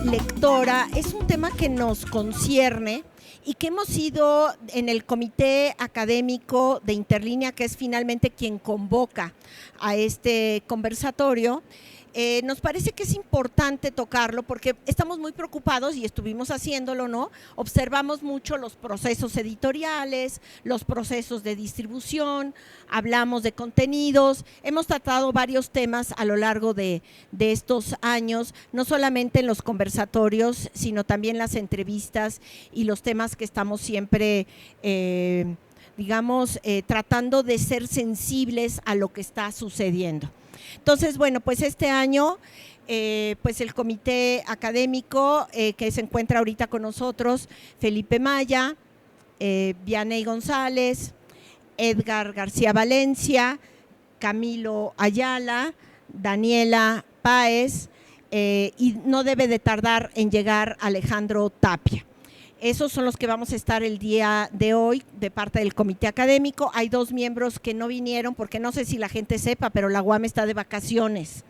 lectora es un tema que nos concierne y que hemos sido en el Comité Académico de Interlínea, que es finalmente quien convoca a este conversatorio. Nos parece que es importante tocarlo porque estamos muy preocupados y estuvimos haciéndolo, ¿no? Observamos mucho los procesos editoriales, los procesos de distribución, hablamos de contenidos, hemos tratado varios temas a lo largo de estos años, no solamente en los conversatorios, sino también las entrevistas y los temas que estamos siempre tratando de ser sensibles a lo que está sucediendo. Entonces, bueno, pues este año, pues el comité académico que se encuentra ahorita con nosotros, Felipe Maya, Vianey González, Edgar García Valencia, Camilo Ayala, Daniela Páez, y no debe de tardar en llegar Alejandro Tapia. Esos son los que vamos a estar el día de hoy de parte del comité académico. Hay 2 miembros que no vinieron porque no sé si la gente sepa, pero la UAM está de vacaciones.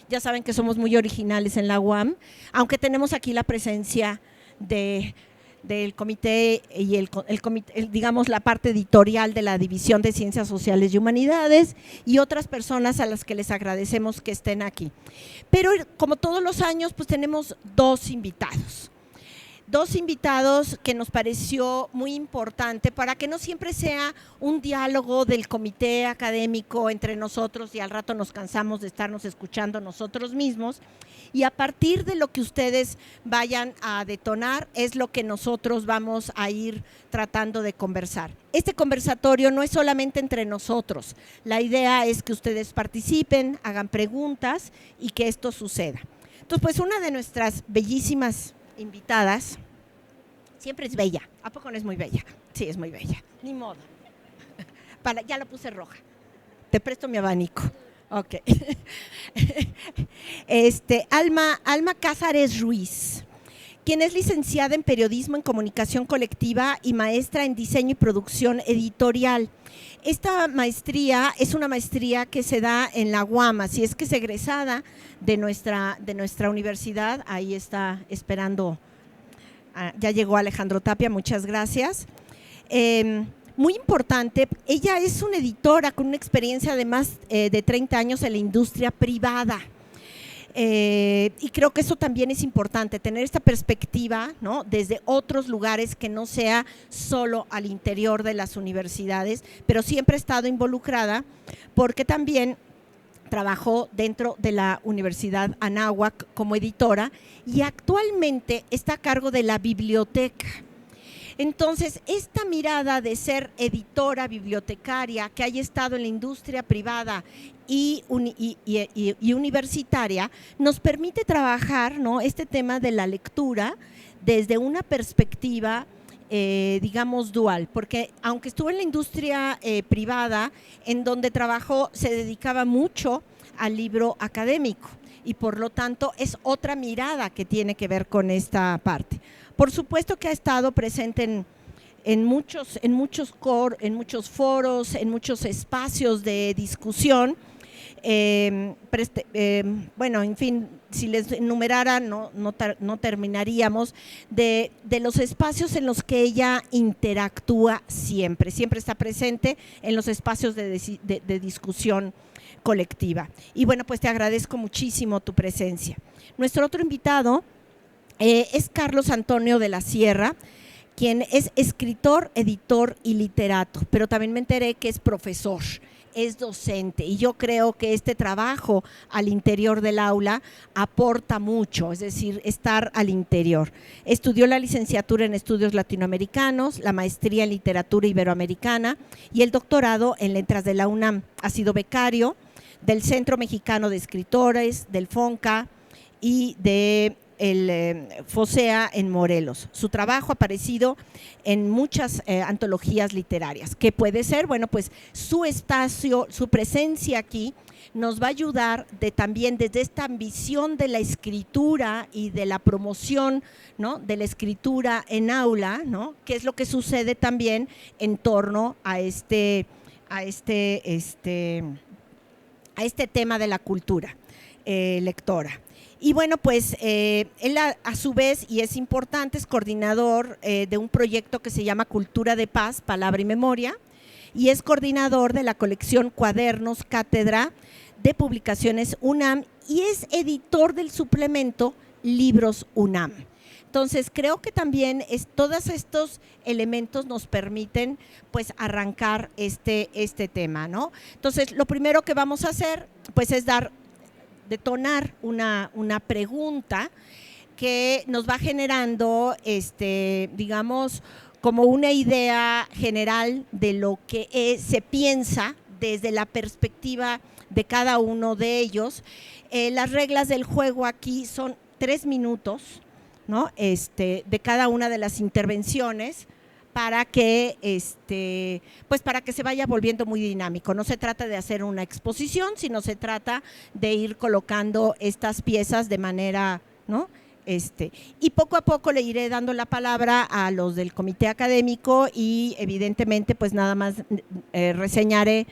Ya saben que somos muy originales en la UAM, aunque tenemos aquí la presencia del comité y digamos la parte editorial de la División de Ciencias Sociales y Humanidades y otras personas a las que les agradecemos que estén aquí. Pero como todos los años, pues tenemos 2 invitados. 2 invitados que nos pareció muy importante para que no siempre sea un diálogo del comité académico entre nosotros y al rato nos cansamos de estarnos escuchando nosotros mismos, y a partir de lo que ustedes vayan a detonar es lo que nosotros vamos a ir tratando de conversar. Este conversatorio no es solamente entre nosotros, la idea es que ustedes participen, hagan preguntas y que esto suceda. Entonces, pues una de nuestras bellísimas invitadas, siempre es bella, ¿a poco no es muy bella? Sí, es muy bella, ni modo. Ya la puse roja, te presto mi abanico. Ok. Alma Cázares Ruiz, quien es licenciada en Periodismo en Comunicación Colectiva y maestra en Diseño y Producción Editorial. Esta maestría es una maestría que se da en la UAM, así es que es egresada de nuestra universidad. Ahí está esperando, ya llegó Alejandro Tapia, muchas gracias. Muy importante, ella es una editora con una experiencia de más de 30 años en la industria privada. Y creo que eso también es importante, tener esta perspectiva, ¿no?, desde otros lugares que no sea solo al interior de las universidades, pero siempre ha estado involucrada porque también trabajó dentro de la Universidad Anáhuac como editora y actualmente está a cargo de la biblioteca. Entonces, esta mirada de ser editora, bibliotecaria, que haya estado en la industria privada y universitaria, nos permite trabajar, ¿no?, este tema de la lectura desde una perspectiva, digamos, dual, porque aunque estuvo en la industria privada, en donde trabajó, se dedicaba mucho al libro académico y por lo tanto es otra mirada que tiene que ver con esta parte. Por supuesto que ha estado presente en muchos foros, en muchos espacios de discusión. Bueno, en fin, si les enumerara no terminaríamos de los espacios en los que ella interactúa siempre está presente en los espacios de discusión colectiva. Y bueno, pues te agradezco muchísimo tu presencia. Nuestro otro invitado es Carlos Antonio de la Sierra, quien es escritor, editor y literato, pero también me enteré que es profesor, es docente, y yo creo que este trabajo al interior del aula aporta mucho, es decir, estar al interior. Estudió la licenciatura en Estudios Latinoamericanos, la maestría en Literatura Iberoamericana y el doctorado en Letras de la UNAM. Ha sido becario del Centro Mexicano de Escritores, del FONCA y de el FOSEA en Morelos. Su trabajo ha aparecido en muchas antologías literarias. ¿Qué puede ser? Bueno, pues su espacio, su presencia aquí nos va a ayudar también desde esta ambición de la escritura y de la promoción, ¿no?, de la escritura en aula, ¿no?, que es lo que sucede también en torno a este tema de la cultura lectora. Y bueno, pues él a su vez, y es importante, es coordinador de un proyecto que se llama Cultura de Paz, Palabra y Memoria, y es coordinador de la colección Cuadernos Cátedra de Publicaciones UNAM y es editor del suplemento Libros UNAM. Entonces, creo que también todos estos elementos nos permiten pues arrancar este tema, ¿no? Entonces, lo primero que vamos a hacer pues es detonar una pregunta que nos va generando, digamos, como una idea general de lo que se piensa desde la perspectiva de cada uno de ellos. Las reglas del juego aquí son 3 minutos, ¿no? De cada una de las intervenciones para que, pues para que se vaya volviendo muy dinámico. No se trata de hacer una exposición, sino se trata de ir colocando estas piezas de manera, ¿no? Y poco a poco le iré dando la palabra a los del comité académico y evidentemente pues nada más reseñaré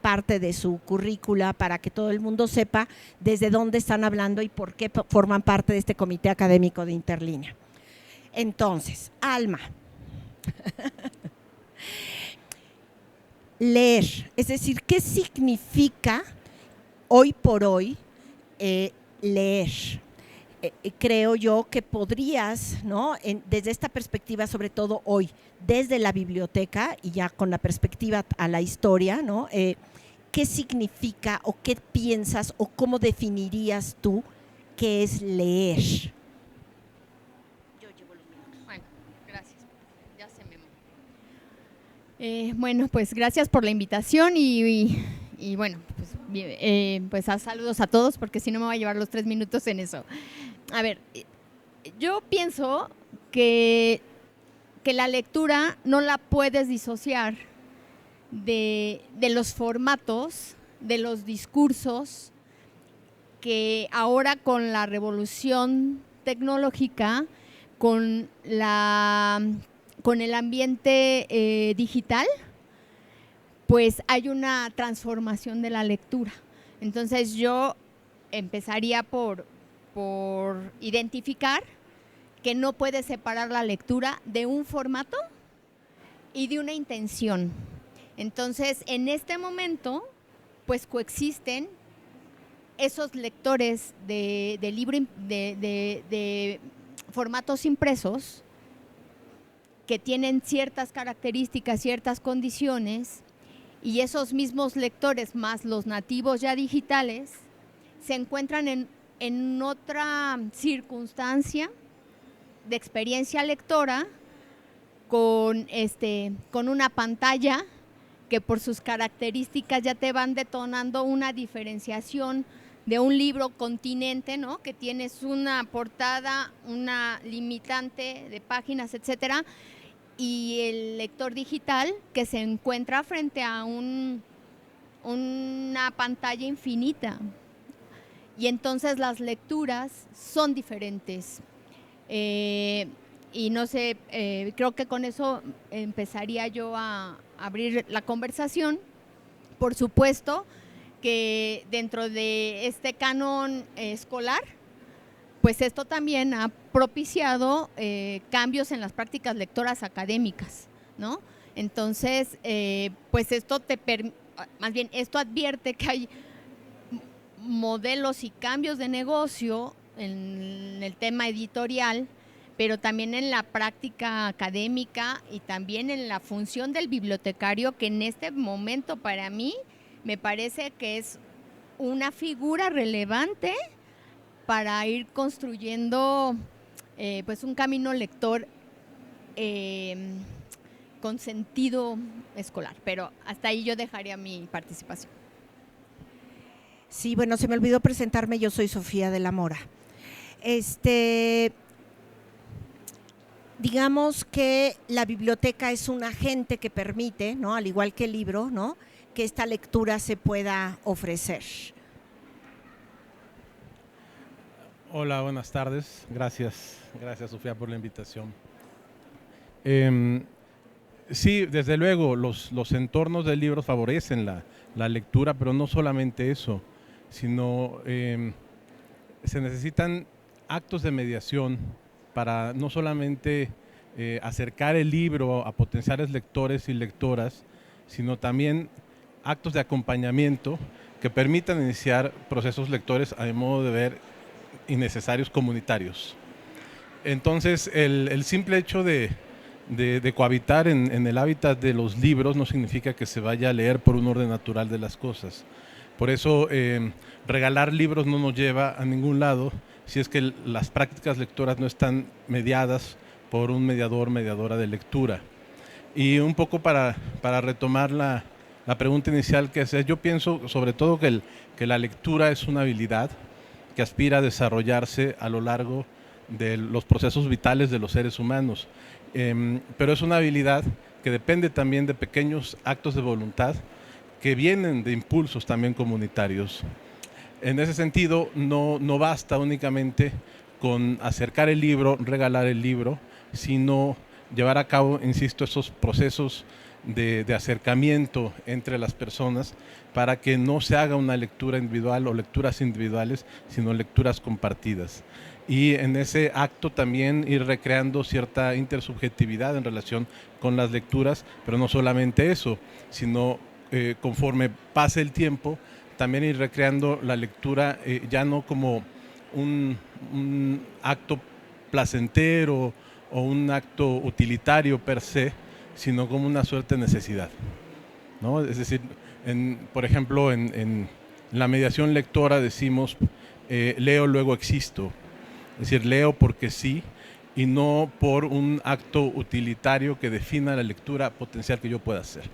parte de su currícula para que todo el mundo sepa desde dónde están hablando y por qué forman parte de este comité académico de Interlínea. Entonces, Alma, leer, es decir, ¿qué significa hoy por hoy leer? Creo yo que podrías, ¿no? Desde esta perspectiva, sobre todo hoy, desde la biblioteca y ya con la perspectiva a la historia, ¿no? ¿Qué significa o qué piensas o cómo definirías tú qué es leer? Yo llevo los minutos. Bueno, gracias. Ya se me... bueno, pues gracias por la invitación y bueno, pues saludos a todos porque si no me va a llevar los 3 minutos en eso. A ver, yo pienso que la lectura no la puedes disociar de los formatos, de los discursos que ahora con la revolución tecnológica, con el ambiente digital, pues hay una transformación de la lectura. Entonces yo empezaría por identificar que no puedes separar la lectura de un formato y de una intención. Entonces, en este momento, pues coexisten esos lectores de formatos impresos que tienen ciertas características, ciertas condiciones, y esos mismos lectores más los nativos ya digitales se encuentran en otra circunstancia de experiencia lectora con una pantalla que por sus características ya te van detonando una diferenciación de un libro continente, ¿no? Que tienes una portada, una limitante de páginas, etcétera, y el lector digital que se encuentra frente a una pantalla infinita. Y entonces las lecturas son diferentes. Y no sé, creo que con eso empezaría yo a abrir la conversación. Por supuesto que dentro de este canon escolar, pues esto también ha propiciado cambios en las prácticas lectoras académicas, ¿no? Entonces, pues esto más bien esto advierte que hay modelos y cambios de negocio en el tema editorial, pero también en la práctica académica y también en la función del bibliotecario, que en este momento para mí me parece que es una figura relevante para ir construyendo pues un camino lector con sentido escolar. Pero hasta ahí yo dejaría mi participación. Sí, bueno, se me olvidó presentarme, yo soy Sofía de la Mora. Digamos que la biblioteca es un agente que permite, ¿no? Al igual que el libro, ¿no? Que esta lectura se pueda ofrecer. Hola, buenas tardes. Gracias Sofía por la invitación. Sí, desde luego, los entornos del libro favorecen la lectura, pero no solamente eso, sino se necesitan actos de mediación para no solamente acercar el libro a potenciales lectores y lectoras, sino también actos de acompañamiento que permitan iniciar procesos lectores, a mi modo de ver, innecesarios comunitarios. Entonces, el simple hecho de cohabitar en el hábitat de los libros no significa que se vaya a leer por un orden natural de las cosas. Por eso, regalar libros no nos lleva a ningún lado si es que las prácticas lectoras no están mediadas por un mediador, mediadora de lectura. Y un poco para retomar la pregunta inicial que hacía, yo pienso sobre todo que la lectura es una habilidad que aspira a desarrollarse a lo largo de los procesos vitales de los seres humanos. Pero es una habilidad que depende también de pequeños actos de voluntad que vienen de impulsos también comunitarios. En ese sentido, no basta únicamente con acercar el libro, regalar el libro, sino llevar a cabo, insisto, esos procesos de acercamiento entre las personas para que no se haga una lectura individual o lecturas individuales, sino lecturas compartidas. Y en ese acto también ir recreando cierta intersubjetividad en relación con las lecturas, pero no solamente eso, sino conforme pase el tiempo, también ir recreando la lectura ya no como un acto placentero o un acto utilitario per se, sino como una suerte de necesidad, ¿no? Es decir, por ejemplo, en la mediación lectora decimos leo, luego existo. Es decir, leo porque sí y no por un acto utilitario que defina la lectura potencial que yo pueda hacer.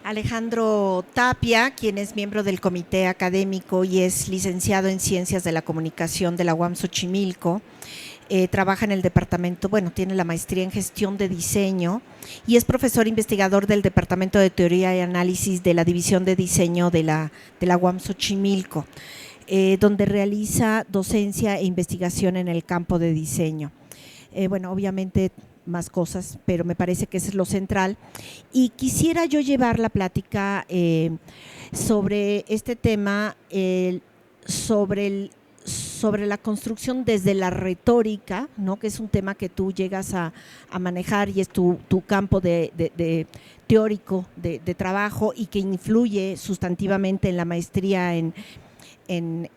Alejandro Tapia, quien es miembro del comité académico y es licenciado en Ciencias de la Comunicación de la UAM Xochimilco, trabaja en el departamento, tiene la maestría en Gestión de Diseño y es profesor investigador del Departamento de Teoría y Análisis de la División de Diseño de la UAM Xochimilco, donde realiza docencia e investigación en el campo de diseño. Obviamente más cosas, pero me parece que eso es lo central. Y quisiera yo llevar la plática sobre este tema, sobre la construcción desde la retórica, ¿no? Que es un tema que tú llegas a manejar y es tu campo de teórico de trabajo y que influye sustantivamente en la maestría en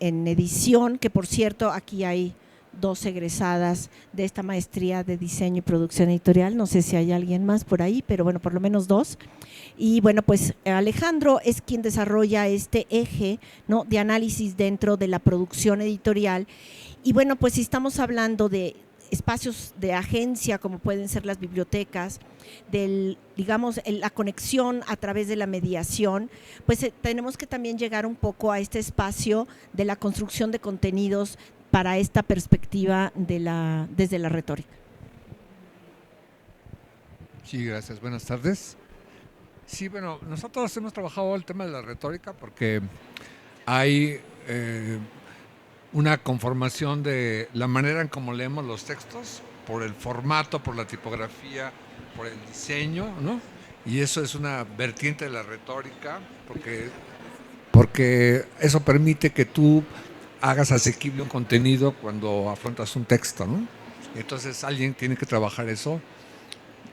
edición, que por cierto aquí hay 2 egresadas de esta maestría de diseño y producción editorial, no sé si hay alguien más por ahí, pero por lo menos 2. Y pues Alejandro es quien desarrolla este eje, ¿no?, de análisis dentro de la producción editorial. Y pues si estamos hablando de espacios de agencia como pueden ser las bibliotecas, la conexión a través de la mediación, pues tenemos que también llegar un poco a este espacio de la construcción de contenidos para esta perspectiva desde la retórica. Sí, gracias. Buenas tardes. Sí, nosotros hemos trabajado el tema de la retórica porque hay una conformación de la manera en cómo leemos los textos, por el formato, por la tipografía, por el diseño, ¿no? Y eso es una vertiente de la retórica porque eso permite que tú hagas asequible un contenido cuando afrontas un texto, ¿no? Entonces alguien tiene que trabajar eso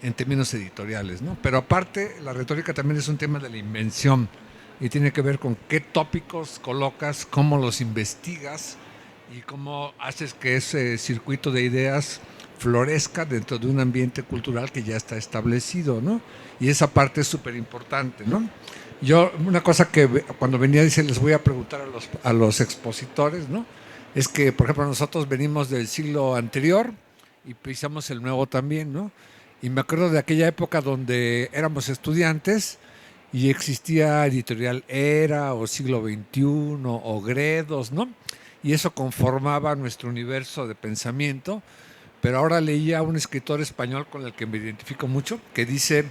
en términos editoriales, ¿no? Pero aparte, la retórica también es un tema de la invención y tiene que ver con qué tópicos colocas, cómo los investigas y cómo haces que ese circuito de ideas florezca dentro de un ambiente cultural que ya está establecido, ¿no? Y esa parte es súper importante, ¿no? Yo, una cosa que cuando venía dice, les voy a preguntar a los expositores, ¿no? Es que, por ejemplo, nosotros venimos del siglo anterior y pisamos el nuevo también, ¿no? Y me acuerdo de aquella época donde éramos estudiantes y existía Editorial Era o Siglo XXI o Gredos, ¿no? Y eso conformaba nuestro universo de pensamiento. Pero ahora leía a un escritor español con el que me identifico mucho, que dice,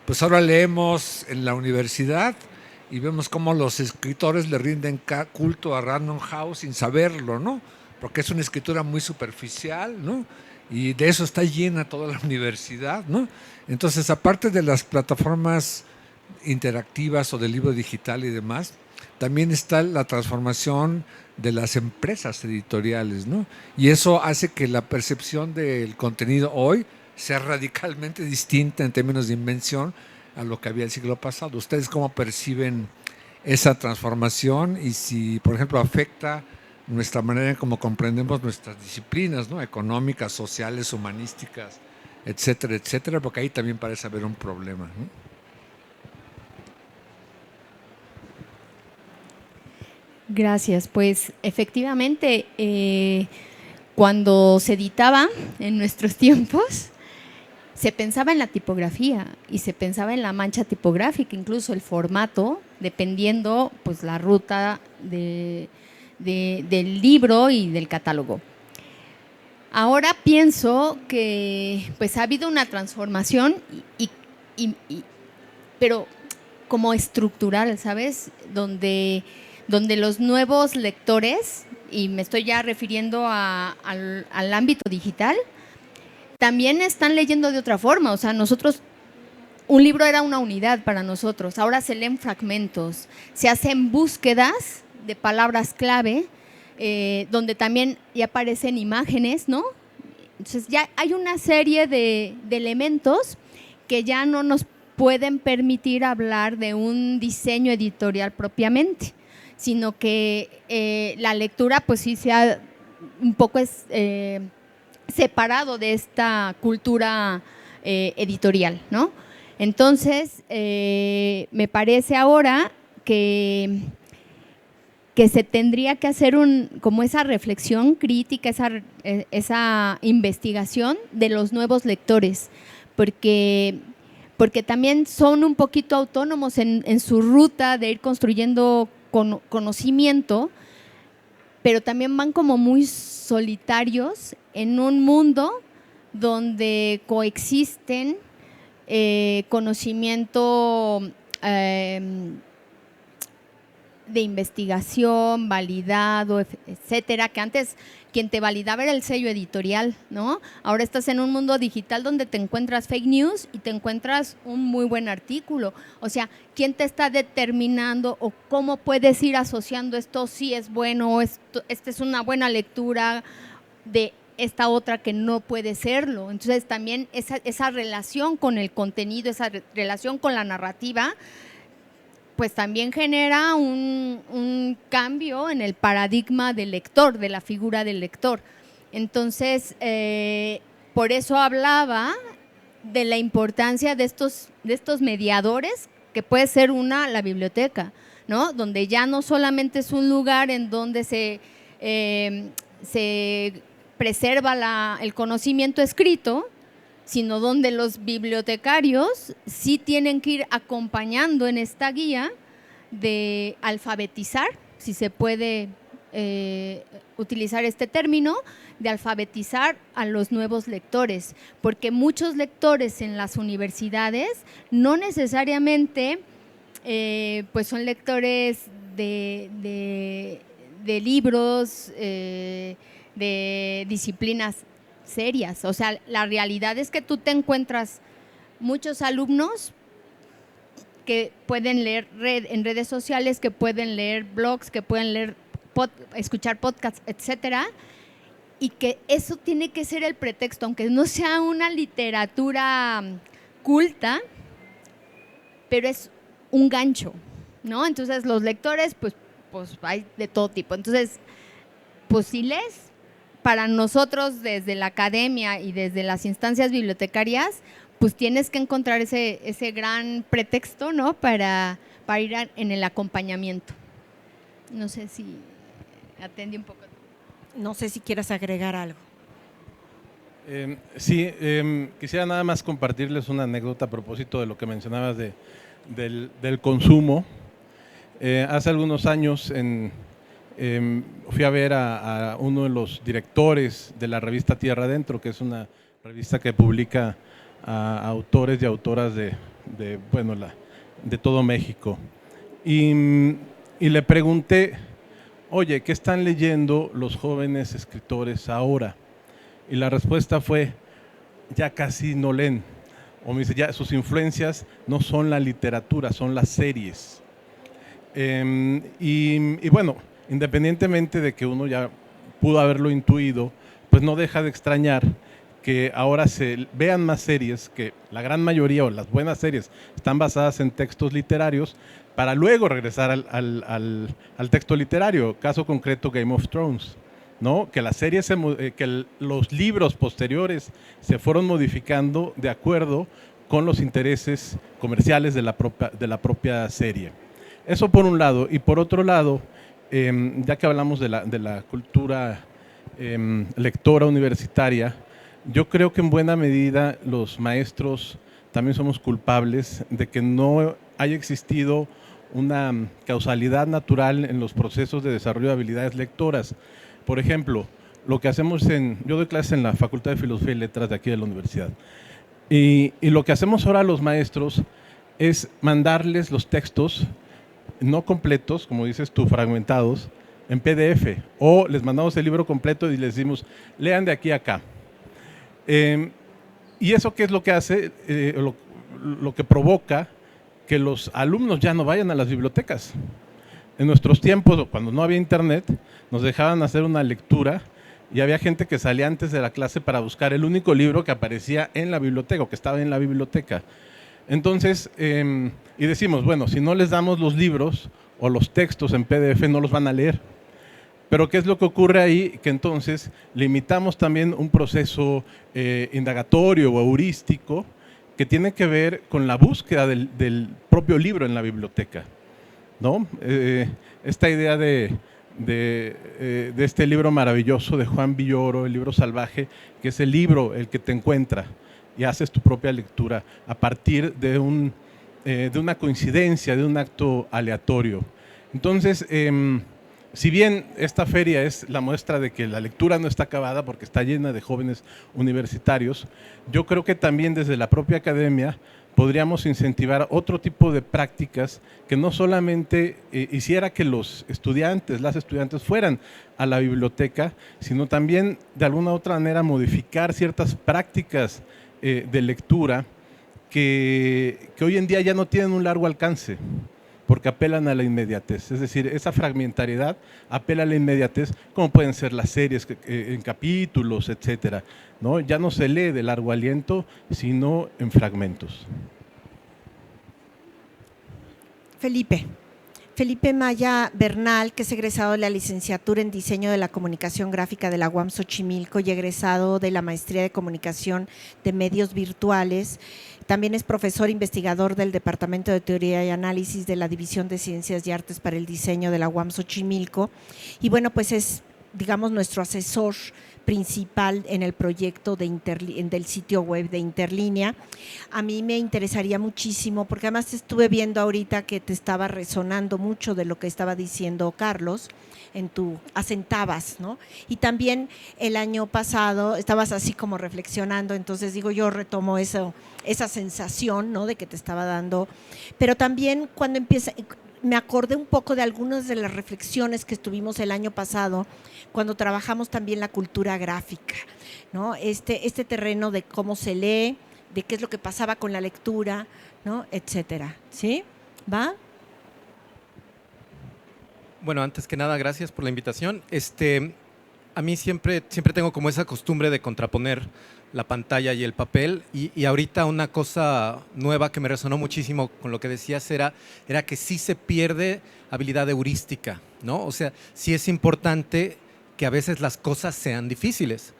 pues ahora leemos en la universidad y vemos cómo los escritores le rinden culto a Random House sin saberlo, ¿no? Porque es una escritura muy superficial, ¿no? Y de eso está llena toda la universidad, ¿no? Entonces, aparte de las plataformas interactivas o del libro digital y demás, también está la transformación de las empresas editoriales, ¿no? Y eso hace que la percepción del contenido hoy sea radicalmente distinta en términos de invención a lo que había el siglo pasado. ¿Ustedes cómo perciben esa transformación y si, por ejemplo, afecta nuestra manera en cómo comprendemos nuestras disciplinas, ¿no? Económicas, sociales, humanísticas, etcétera, etcétera? Porque ahí también parece haber un problema, ¿no? Gracias. Pues efectivamente, cuando se editaba en nuestros tiempos, se pensaba en la tipografía y se pensaba en la mancha tipográfica, incluso el formato, dependiendo pues la ruta del libro y del catálogo. Ahora pienso que pues ha habido una transformación, pero como estructural, ¿sabes? Donde los nuevos lectores, y me estoy ya refiriendo al ámbito digital, también están leyendo de otra forma. O sea, nosotros, un libro era una unidad para nosotros, ahora se leen fragmentos, se hacen búsquedas de palabras clave, donde también ya aparecen imágenes, ¿no? Entonces ya hay una serie de elementos que ya no nos pueden permitir hablar de un diseño editorial propiamente, sino que la lectura pues sí se ha un poco separado de esta cultura editorial, ¿no? Entonces, me parece ahora que se tendría que hacer como esa reflexión crítica, esa investigación de los nuevos lectores, porque también son un poquito autónomos en su ruta de ir construyendo conocimiento, pero también van como muy solitarios en un mundo donde coexisten conocimiento de investigación, validado, etcétera, que antes quien te validaba era el sello editorial, ¿no? Ahora estás en un mundo digital donde te encuentras fake news y te encuentras un muy buen artículo. O sea, ¿quién te está determinando o cómo puedes ir asociando esto si es bueno o esta es una buena lectura de esta otra que no puede serlo? Entonces también esa relación con el contenido, esa relación con la narrativa, pues también genera un cambio en el paradigma del lector, de la figura del lector. Entonces, por eso hablaba de la importancia de estos mediadores, que puede ser la biblioteca, ¿no? Donde ya no solamente es un lugar en donde se preserva el conocimiento escrito, sino donde los bibliotecarios sí tienen que ir acompañando en esta guía de alfabetizar, si se puede utilizar este término, de alfabetizar a los nuevos lectores, porque muchos lectores en las universidades no necesariamente pues son lectores de libros, de disciplinas serias. O sea, la realidad es que tú te encuentras muchos alumnos que pueden leer en redes sociales, que pueden leer blogs, que pueden leer escuchar podcasts, etcétera, y que eso tiene que ser el pretexto, aunque no sea una literatura culta, pero es un gancho, ¿no? Entonces los lectores pues hay de todo tipo. Entonces, pues si lees, para nosotros desde la academia y desde las instancias bibliotecarias, pues tienes que encontrar ese gran pretexto, ¿no? Para ir en el acompañamiento. No sé si atendí un poco. No sé si quieras agregar algo. Sí, quisiera nada más compartirles una anécdota a propósito de lo que mencionabas del consumo. Hace algunos años fui a ver a uno de los directores de la revista Tierra Adentro, que es una revista que publica a autores y autoras de todo México. Y le pregunté, oye, ¿qué están leyendo los jóvenes escritores ahora? Y la respuesta fue, ya casi no leen. O me dice, ya sus influencias no son la literatura, son las series. Y bueno, independientemente de que uno ya pudo haberlo intuido, pues no deja de extrañar que ahora se vean más series, que la gran mayoría o las buenas series están basadas en textos literarios, para luego regresar al texto literario. Caso concreto, Game of Thrones, ¿no? Que las series, los libros posteriores se fueron modificando de acuerdo con los intereses comerciales de la propia serie. Eso por un lado. Y por otro lado, ya que hablamos de la cultura lectora universitaria, yo creo que en buena medida los maestros también somos culpables de que no haya existido una causalidad natural en los procesos de desarrollo de habilidades lectoras. Por ejemplo, lo que hacemos yo doy clases en la Facultad de Filosofía y Letras de aquí de la universidad, y lo que hacemos ahora los maestros es mandarles los textos no completos, como dices tú, fragmentados, en PDF, o les mandamos el libro completo y les decimos, lean de aquí a acá. ¿Y eso qué es lo que hace? Lo que provoca que los alumnos ya no vayan a las bibliotecas. En nuestros tiempos, cuando no había internet, nos dejaban hacer una lectura y había gente que salía antes de la clase para buscar el único libro que aparecía en la biblioteca o que estaba en la biblioteca. Entonces, y decimos, bueno, si no les damos los libros o los textos en PDF, no los van a leer. Pero ¿qué es lo que ocurre ahí? Que entonces limitamos también un proceso indagatorio o heurístico que tiene que ver con la búsqueda del propio libro en la biblioteca, ¿no? Esta idea de este libro maravilloso de Juan Villoro, el libro salvaje, que es el libro el que te encuentra y haces tu propia lectura a partir de una coincidencia, de un acto aleatorio. Entonces, si bien esta feria es la muestra de que la lectura no está acabada porque está llena de jóvenes universitarios, yo creo que también desde la propia academia podríamos incentivar otro tipo de prácticas que no solamente hiciera que los estudiantes, las estudiantes fueran a la biblioteca, sino también de alguna u otra manera modificar ciertas prácticas de lectura que hoy en día ya no tienen un largo alcance, porque apelan a la inmediatez. Es decir, esa fragmentariedad apela a la inmediatez, como pueden ser las series en capítulos, etcétera, ¿no? Ya no se lee de largo aliento, sino en fragmentos. Felipe Maya Bernal, que es egresado de la licenciatura en Diseño de la Comunicación Gráfica de la UAM Xochimilco y egresado de la Maestría de Comunicación de Medios Virtuales. También es profesor investigador del Departamento de Teoría y Análisis de la División de Ciencias y Artes para el Diseño de la UAM Xochimilco. Y bueno, pues es, digamos, nuestro asesor principal en el proyecto del sitio web de Interlínea. A mí me interesaría muchísimo, porque además estuve viendo ahorita que te estaba resonando mucho de lo que estaba diciendo Carlos, asentabas, ¿no? Y también el año pasado estabas así como reflexionando, entonces digo, yo retomo esa sensación, ¿no? De que te estaba dando, pero también cuando me acordé un poco de algunas de las reflexiones que estuvimos el año pasado cuando trabajamos también la cultura gráfica, ¿no? Este terreno de cómo se lee, de qué es lo que pasaba con la lectura, ¿no? Etcétera. ¿Sí? ¿Va? Bueno, antes que nada, gracias por la invitación. A mí siempre tengo como esa costumbre de contraponer la pantalla y el papel, y ahorita una cosa nueva que me resonó muchísimo con lo que decías era que sí se pierde habilidad heurística, ¿no? O sea, sí es importante que a veces las cosas sean difíciles.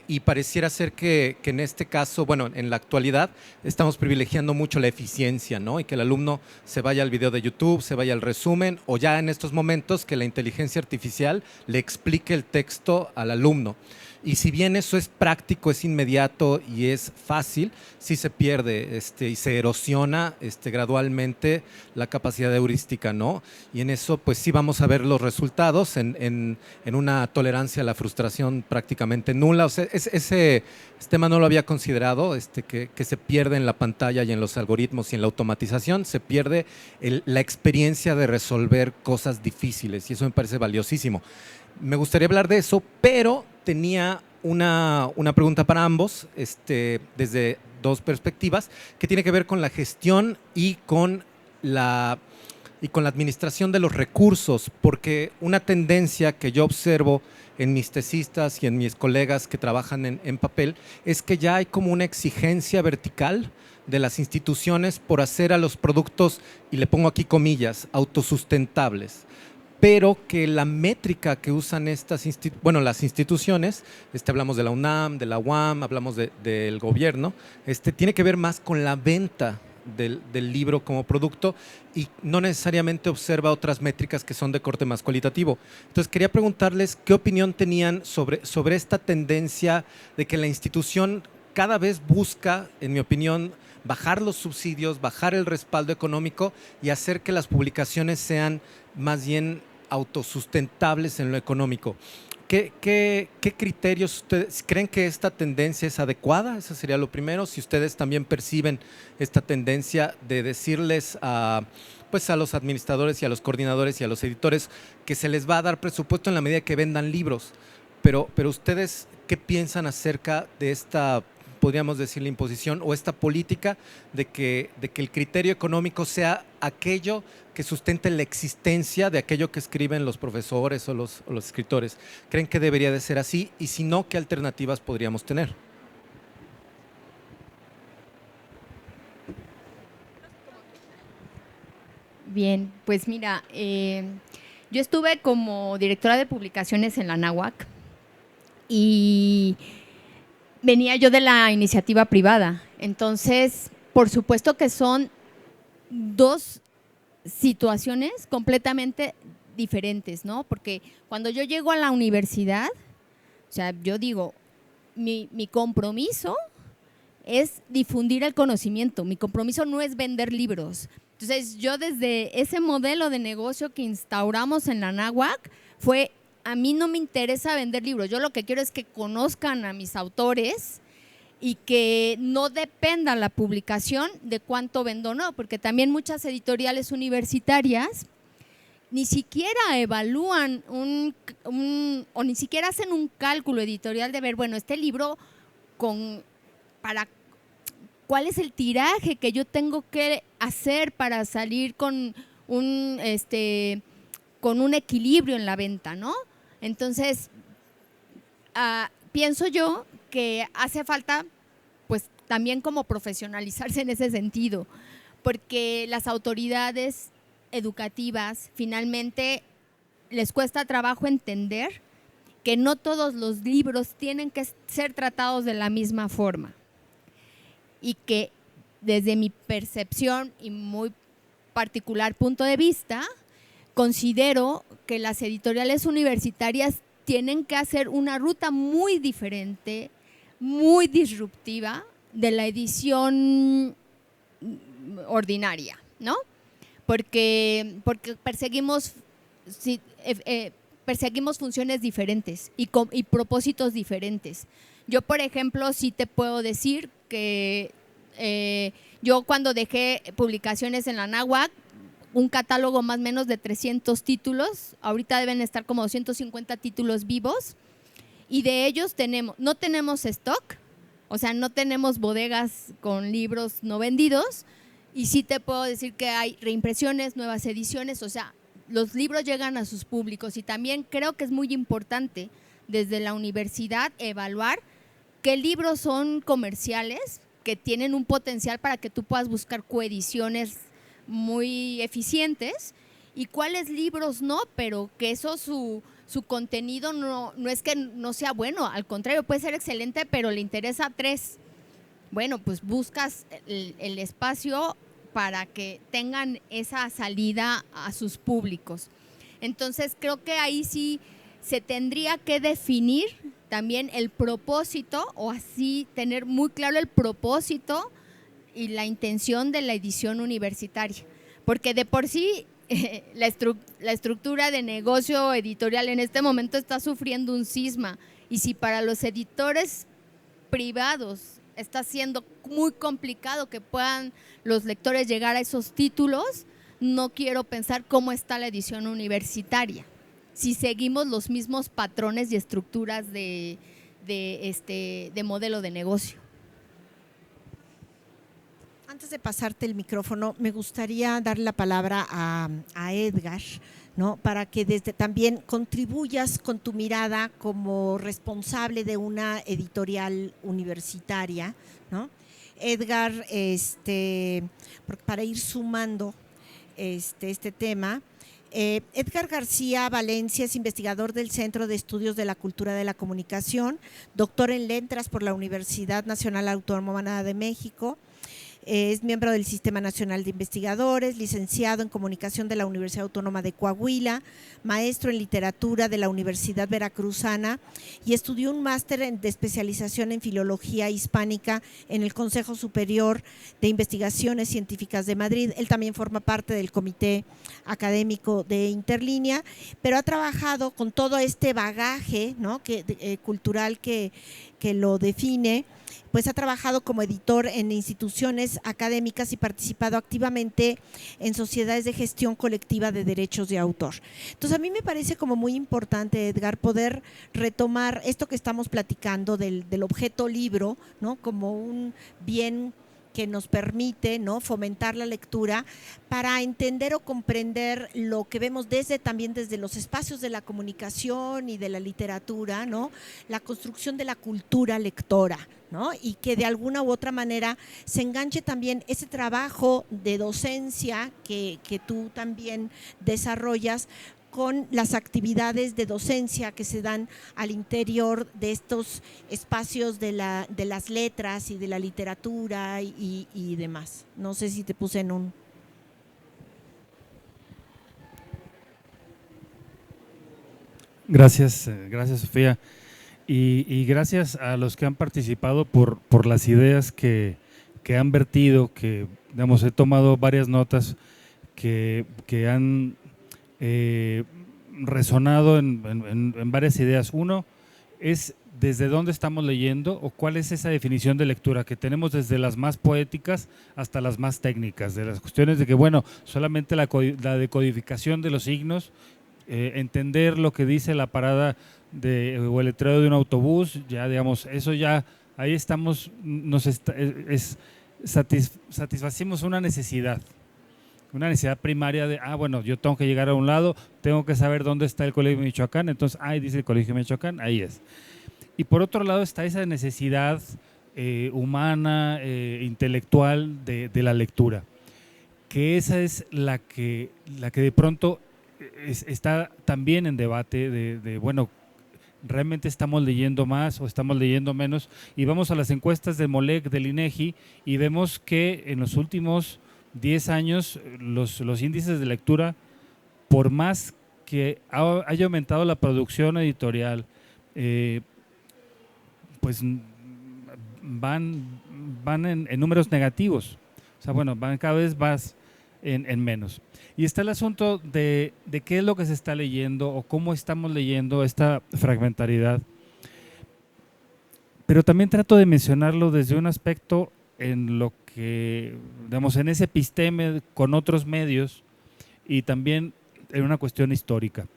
Y pareciera ser que en este caso, bueno, en la actualidad estamos privilegiando mucho la eficiencia, ¿no? Y que el alumno se vaya al video de YouTube, se vaya al resumen, o ya en estos momentos que la inteligencia artificial le explique el texto al alumno. Y si bien eso es práctico, es inmediato y es fácil, sí se pierde y se erosiona gradualmente la capacidad heurística, ¿no? Y en eso pues sí vamos a ver los resultados en una tolerancia a la frustración prácticamente nula. O sea, ese tema no lo había considerado, que se pierde en la pantalla y en los algoritmos y en la automatización, se pierde la experiencia de resolver cosas difíciles, y eso me parece valiosísimo. Me gustaría hablar de eso, pero tenía una pregunta para ambos, desde dos perspectivas, que tiene que ver con la gestión y con la y con la administración de los recursos, porque una tendencia que yo observo en mis tesistas y en mis colegas que trabajan en papel es que ya hay como una exigencia vertical de las instituciones por hacer a los productos, y le pongo aquí comillas, autosustentables, pero que la métrica que usan las instituciones, hablamos de la UNAM, de la UAM, hablamos del gobierno, tiene que ver más con la venta del libro como producto y no necesariamente observa otras métricas que son de corte más cualitativo. Entonces quería preguntarles qué opinión tenían sobre esta tendencia de que la institución cada vez busca, en mi opinión, bajar los subsidios, bajar el respaldo económico y hacer que las publicaciones sean más bien autosustentables en lo económico. ¿Qué criterios ustedes creen que esta tendencia es adecuada? Eso sería lo primero. Si ustedes también perciben esta tendencia de decirles a los administradores y a los coordinadores y a los editores que se les va a dar presupuesto en la medida que vendan libros. Pero ustedes, ¿qué piensan acerca de esta, podríamos decir, la imposición o esta política de que el criterio económico sea aquello que sustente la existencia de aquello que escriben los profesores o los escritores? ¿Creen que debería de ser así? Y si no, ¿qué alternativas podríamos tener? Bien, pues mira, yo estuve como directora de publicaciones en la Anáhuac y venía yo de la iniciativa privada. Entonces, por supuesto que son dos situaciones completamente diferentes, ¿no? Porque cuando yo llego a la universidad, o sea, yo digo, mi compromiso es difundir el conocimiento, mi compromiso no es vender libros. Entonces, yo desde ese modelo de negocio que instauramos en la Anáhuac fue, a mí no me interesa vender libros, yo lo que quiero es que conozcan a mis autores y que no dependa la publicación de cuánto vendo o no, porque también muchas editoriales universitarias ni siquiera evalúan o ni siquiera hacen un cálculo editorial de ver, bueno, este libro ¿cuál es el tiraje que yo tengo que hacer para salir con un equilibrio en la venta, ¿no? Entonces, pienso yo que hace falta, pues, también como profesionalizarse en ese sentido, porque las autoridades educativas finalmente les cuesta trabajo entender que no todos los libros tienen que ser tratados de la misma forma y que desde mi percepción y muy particular punto de vista, considero que las editoriales universitarias tienen que hacer una ruta muy diferente, muy disruptiva de la edición ordinaria, ¿no? Porque perseguimos funciones diferentes y propósitos diferentes. Yo, por ejemplo, sí te puedo decir que yo cuando dejé publicaciones en la Anáhuac, un catálogo más o menos de 300 títulos, ahorita deben estar como 250 títulos vivos, y de ellos no tenemos stock, o sea, no tenemos bodegas con libros no vendidos, y sí te puedo decir que hay reimpresiones, nuevas ediciones, o sea, los libros llegan a sus públicos, y también creo que es muy importante desde la universidad evaluar qué libros son comerciales, que tienen un potencial para que tú puedas buscar coediciones muy eficientes, y cuáles libros no, pero que eso su contenido no es que no sea bueno, al contrario, puede ser excelente, pero le interesa a 3. Bueno, pues buscas el espacio para que tengan esa salida a sus públicos. Entonces, creo que ahí sí se tendría que definir también el propósito, o así tener muy claro el propósito y la intención de la edición universitaria, porque de por sí la estructura de negocio editorial en este momento está sufriendo un cisma, y si para los editores privados está siendo muy complicado que puedan los lectores llegar a esos títulos, no quiero pensar cómo está la edición universitaria si seguimos los mismos patrones y estructuras de modelo de negocio. Antes de pasarte el micrófono, me gustaría darle la palabra a Edgar, ¿no? Para que también contribuyas con tu mirada como responsable de una editorial universitaria, ¿no? Edgar, para ir sumando este tema. Edgar García Valencia es investigador del Centro de Estudios de la Cultura de la Comunicación, doctor en Letras por la Universidad Nacional Autónoma de México. Es miembro del Sistema Nacional de Investigadores, licenciado en Comunicación de la Universidad Autónoma de Coahuila, maestro en Literatura de la Universidad Veracruzana y estudió un máster de especialización en Filología Hispánica en el Consejo Superior de Investigaciones Científicas de Madrid. Él también forma parte del Comité Académico de Interlínea, pero ha trabajado con todo este bagaje, ¿no? Cultural que lo define. Pues ha trabajado como editor en instituciones académicas y participado activamente en sociedades de gestión colectiva de derechos de autor. Entonces a mí me parece como muy importante, Edgar, poder retomar esto que estamos platicando del objeto libro, ¿no? Como un bien que nos permite, ¿no?, fomentar la lectura para entender o comprender lo que vemos también desde los espacios de la comunicación y de la literatura, ¿no?, la construcción de la cultura lectora, ¿no?, y que de alguna u otra manera se enganche también ese trabajo de docencia que tú también desarrollas con las actividades de docencia que se dan al interior de estos espacios de las letras y de la literatura y demás. No sé si te puse en un… Gracias Sofía. Y gracias a los que han participado por las ideas que han vertido, que digamos, he tomado varias notas que han resonado en varias ideas. Uno es desde dónde estamos leyendo o cuál es esa definición de lectura que tenemos desde las más poéticas hasta las más técnicas, de las cuestiones de que, bueno, solamente la decodificación de los signos, entender lo que dice la parada o el letrero de un autobús, ya digamos, eso ya, ahí estamos, satisfacimos una necesidad primaria de, bueno, yo tengo que llegar a un lado, tengo que saber dónde está el Colegio Michoacán, entonces, ahí dice el Colegio Michoacán, ahí es. Y por otro lado está esa necesidad humana, intelectual de la lectura, que esa es la que de pronto está también en debate de, bueno, realmente estamos leyendo más o estamos leyendo menos, y vamos a las encuestas de Molec, del INEGI, y vemos que en los últimos 10 años los índices de lectura, por más que haya aumentado la producción editorial, pues van en números negativos, o sea, bueno, van cada vez más en menos. Y está el asunto de qué es lo que se está leyendo o cómo estamos leyendo esta fragmentariedad. Pero también trato de mencionarlo desde un aspecto en lo que, digamos, en ese episteme con otros medios y también en una cuestión histórica.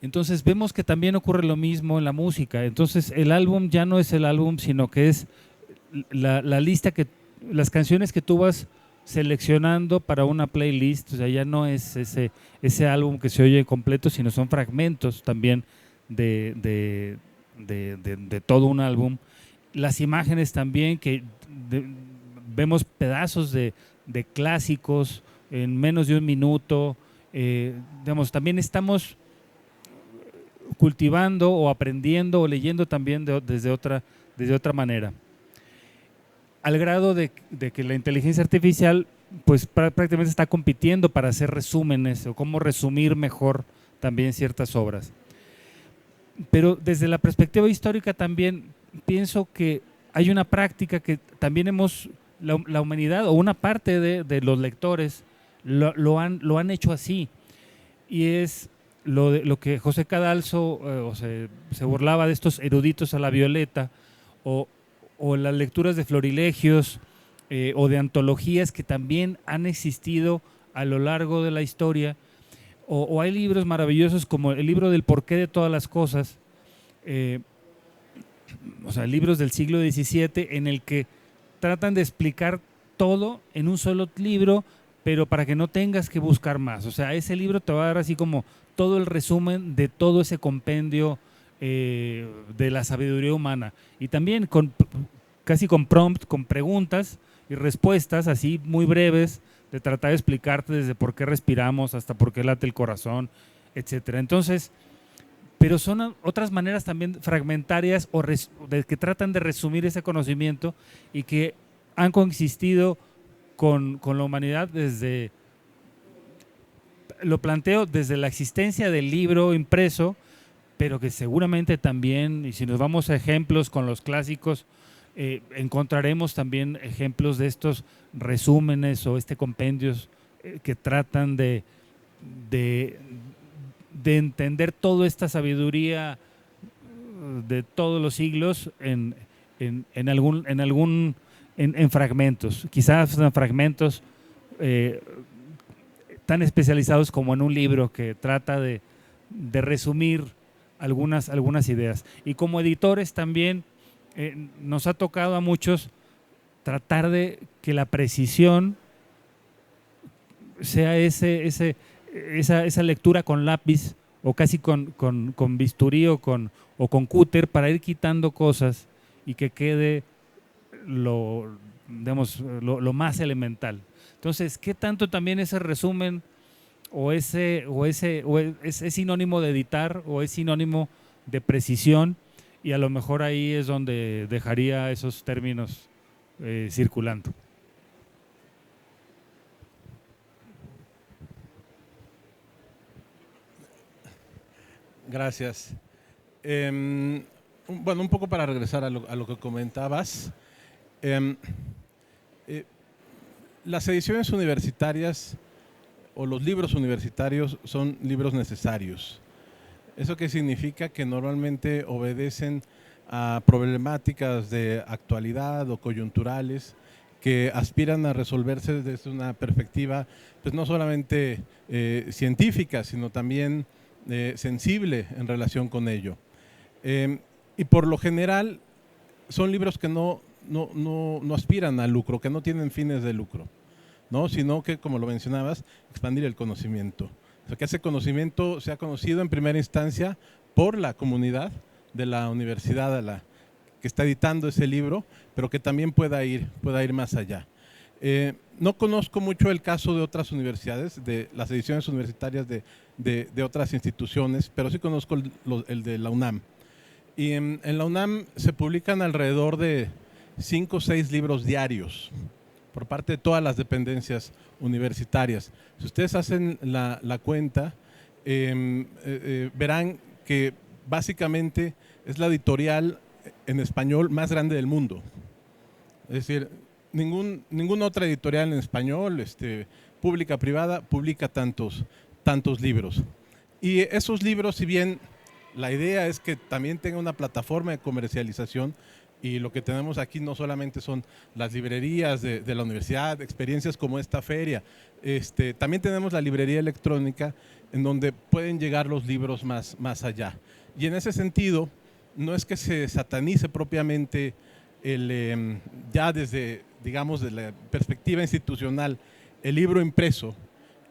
Entonces vemos que también ocurre lo mismo en la música. Entonces el álbum ya no es el álbum, sino que es la lista, las canciones que tú vas seleccionando para una playlist. O sea, ya no es ese álbum que se oye completo, sino son fragmentos también de todo un álbum. Las imágenes también, que vemos pedazos de clásicos en menos de un minuto. Digamos, también estamos cultivando o aprendiendo o leyendo también desde otra manera, al grado de que la inteligencia artificial pues prácticamente está compitiendo para hacer resúmenes o cómo resumir mejor también ciertas obras. Pero desde la perspectiva histórica también pienso que hay una práctica que también la humanidad o una parte de los lectores lo han hecho así, y es lo que José Cadalso se burlaba de estos eruditos a la violeta, o las lecturas de florilegios o de antologías que también han existido a lo largo de la historia, o hay libros maravillosos como el libro del porqué de todas las cosas, o sea, libros del siglo XVII en el que tratan de explicar todo en un solo libro, pero para que no tengas que buscar más. O sea, ese libro te va a dar así como todo el resumen de todo ese compendio de la sabiduría humana. Y también casi con prompt, con preguntas y respuestas así muy breves, de tratar de explicarte desde por qué respiramos hasta por qué late el corazón, etcétera. Entonces, pero son otras maneras también fragmentarias que tratan de resumir ese conocimiento y que han coexistido con la humanidad desde, lo planteo desde la existencia del libro impreso, pero que seguramente también, y si nos vamos a ejemplos con los clásicos, encontraremos también ejemplos de estos resúmenes o compendios que tratan de entender toda esta sabiduría de todos los siglos en fragmentos, quizás en fragmentos tan especializados como en un libro que trata de resumir algunas ideas. Y como editores también nos ha tocado a muchos tratar de que la precisión sea esa lectura con lápiz o casi con bisturí o con cúter para ir quitando cosas y que quede lo más elemental. Entonces, ¿qué tanto también ese resumen es sinónimo de editar o es sinónimo de precisión? Y a lo mejor ahí es donde dejaría esos términos circulando. Gracias. Bueno, un poco para regresar a lo que comentabas. Las ediciones universitarias o los libros universitarios son libros necesarios. ¿Eso qué significa? Que normalmente obedecen a problemáticas de actualidad o coyunturales que aspiran a resolverse desde una perspectiva, pues no solamente científica, sino también sensible en relación con ello. Y por lo general son libros que no aspiran al lucro, que no tienen fines de lucro, ¿no? Sino que, como lo mencionabas, expandir el conocimiento. O sea, que ese conocimiento sea conocido en primera instancia por la comunidad de la universidad a la que está editando ese libro, pero que también pueda ir más allá. No conozco mucho el caso de otras universidades, de las ediciones universitarias de otras instituciones, pero sí conozco el de la UNAM. Y en la UNAM se publican alrededor de 5 o 6 libros diarios por parte de todas las dependencias universitarias. Si ustedes hacen la cuenta, verán que básicamente es la editorial en español más grande del mundo. Es decir, ninguna otra editorial en español, pública, privada, publica tantos libros. Y esos libros, si bien la idea es que también tenga una plataforma de comercialización, y lo que tenemos aquí no solamente son las librerías de la universidad, experiencias como esta feria, también tenemos la librería electrónica en donde pueden llegar los libros más allá. Y en ese sentido, no es que se satanice propiamente ya desde, digamos, de la perspectiva institucional, el libro impreso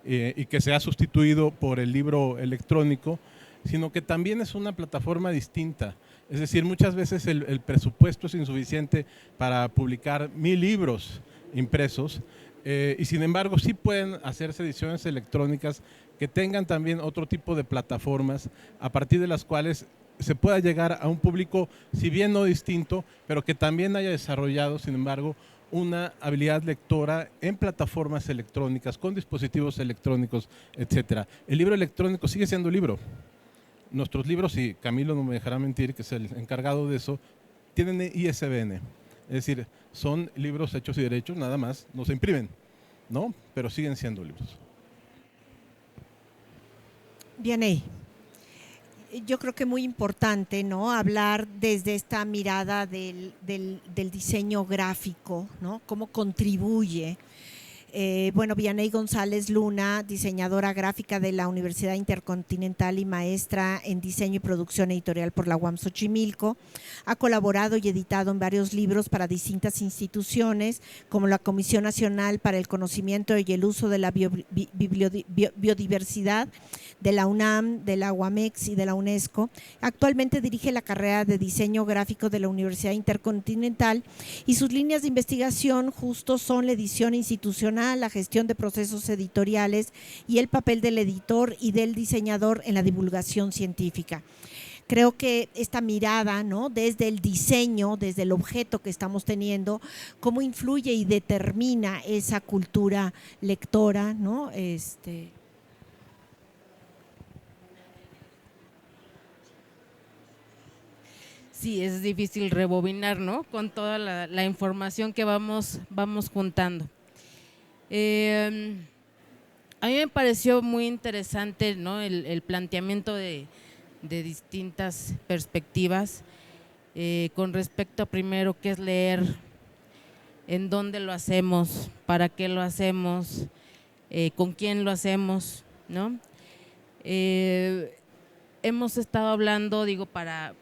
y que se ha sustituido por el libro electrónico, sino que también es una plataforma distinta. Es decir, muchas veces el presupuesto es insuficiente para publicar 1000 libros impresos y sin embargo sí pueden hacerse ediciones electrónicas que tengan también otro tipo de plataformas a partir de las cuales se pueda llegar a un público, si bien no distinto, pero que también haya desarrollado, sin embargo, una habilidad lectora en plataformas electrónicas, con dispositivos electrónicos, etcétera. El libro electrónico sigue siendo libro. Nuestros libros, y Camilo no me dejará mentir, que es el encargado de eso, tienen ISBN. Es decir, son libros hechos y derechos, nada más, no se imprimen, ¿no? Pero siguen siendo libros. Bien ahí. Yo creo que muy importante, ¿no? Hablar desde esta mirada del diseño gráfico, ¿no? Cómo contribuye Bueno, Vianey González Luna, diseñadora gráfica de la Universidad Intercontinental y maestra en diseño y producción editorial por la UAM Xochimilco, ha colaborado y editado en varios libros para distintas instituciones, como la Comisión Nacional para el Conocimiento y el Uso de la Biodiversidad de la UNAM, de la UAMEX y de la UNESCO. Actualmente dirige la carrera de diseño gráfico de la Universidad Intercontinental y sus líneas de investigación justo son la edición institucional, la gestión de procesos editoriales y el papel del editor y del diseñador en la divulgación científica. Creo que esta mirada, ¿no?, desde el diseño, desde el objeto que estamos teniendo, cómo influye y determina esa cultura lectora, ¿no? Sí, es difícil rebobinar, ¿no?, con toda la información que vamos juntando. A mí me pareció muy interesante, ¿no?, el planteamiento de distintas perspectivas con respecto a, primero, qué es leer, en dónde lo hacemos, para qué lo hacemos, con quién lo hacemos, ¿no? Hemos estado hablando, digo, para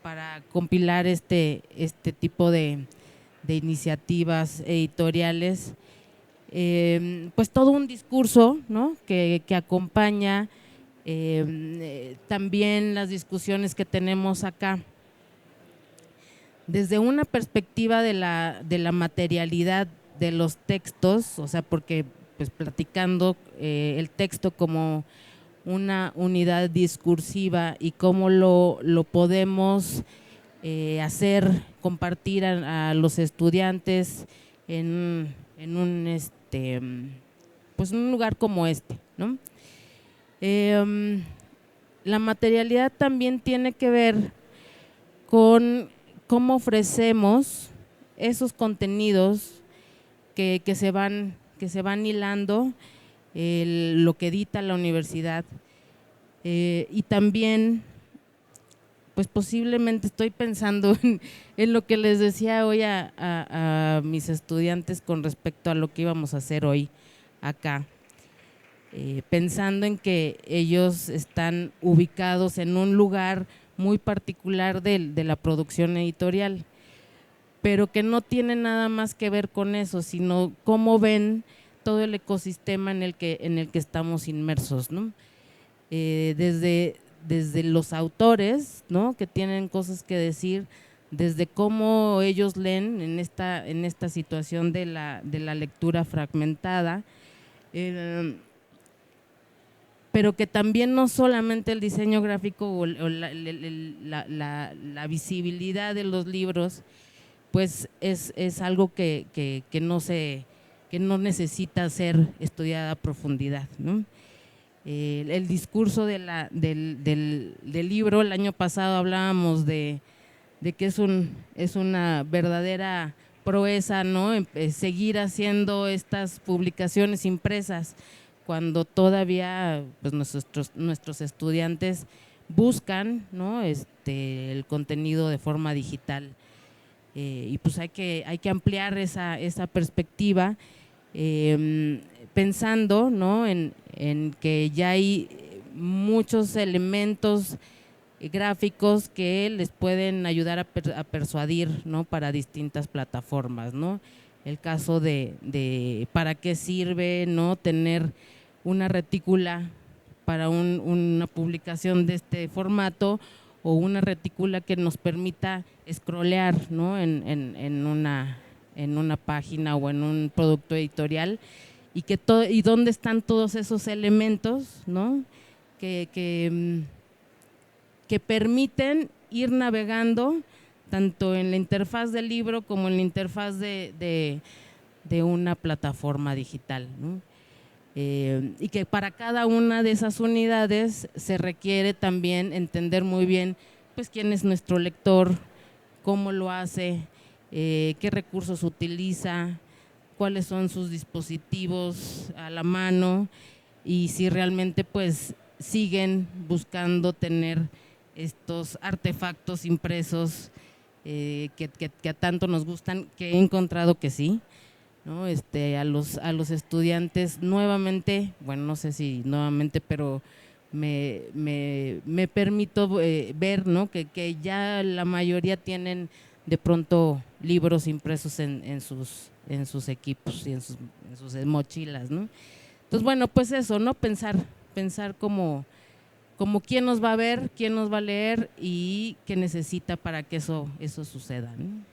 compilar este tipo de iniciativas editoriales, pues todo un discurso, ¿no?, que acompaña también las discusiones que tenemos acá. Desde una perspectiva de la materialidad de los textos, o sea, porque pues platicando el texto como una unidad discursiva y cómo lo podemos hacer compartir a los estudiantes en un pues un lugar como ¿no? La materialidad también tiene que ver con cómo ofrecemos esos contenidos que se van hilando, lo que edita la universidad, y también pues posiblemente estoy pensando en lo que les decía hoy a mis estudiantes con respecto a lo que íbamos a hacer hoy acá, pensando en que ellos están ubicados en un lugar muy particular de la producción editorial, pero que no tiene nada más que ver con eso, sino cómo ven todo el ecosistema en el que estamos inmersos, ¿no? Desde los autores, ¿no?, que tienen cosas que decir, desde cómo ellos leen en esta situación de la lectura fragmentada, pero que también no solamente el diseño gráfico o la visibilidad de los libros, pues es algo que no necesita ser estudiada a profundidad, ¿no? El discurso del libro, el año pasado hablábamos de que es una verdadera proeza, ¿no?, seguir haciendo estas publicaciones impresas cuando todavía pues nuestros estudiantes buscan, ¿no?, el contenido de forma digital, y pues hay que ampliar esa perspectiva, pensando, ¿no?, en que ya hay muchos elementos gráficos que les pueden ayudar a persuadir, ¿no?, para distintas plataformas, ¿no? El caso de para qué sirve, ¿no?, tener una retícula para una publicación de este formato, o una retícula que nos permita scrollear, ¿no?, en una página o en un producto editorial, y dónde están todos esos elementos, ¿no?, que permiten ir navegando tanto en la interfaz del libro como en la interfaz de una plataforma digital, ¿no? Y que para cada una de esas unidades se requiere también entender muy bien pues quién es nuestro lector, cómo lo hace, qué recursos utiliza, cuáles son sus dispositivos a la mano, y si realmente pues siguen buscando tener estos artefactos impresos que a tanto nos gustan, que he encontrado que sí, ¿no? A los estudiantes nuevamente, bueno, no sé si nuevamente, pero me permito ver, ¿no? que ya la mayoría tienen de pronto libros impresos en sus equipos y en sus mochilas, ¿no? Entonces, bueno, pues eso, ¿no? Pensar como quién nos va a ver, quién nos va a leer y qué necesita para que eso suceda, ¿no?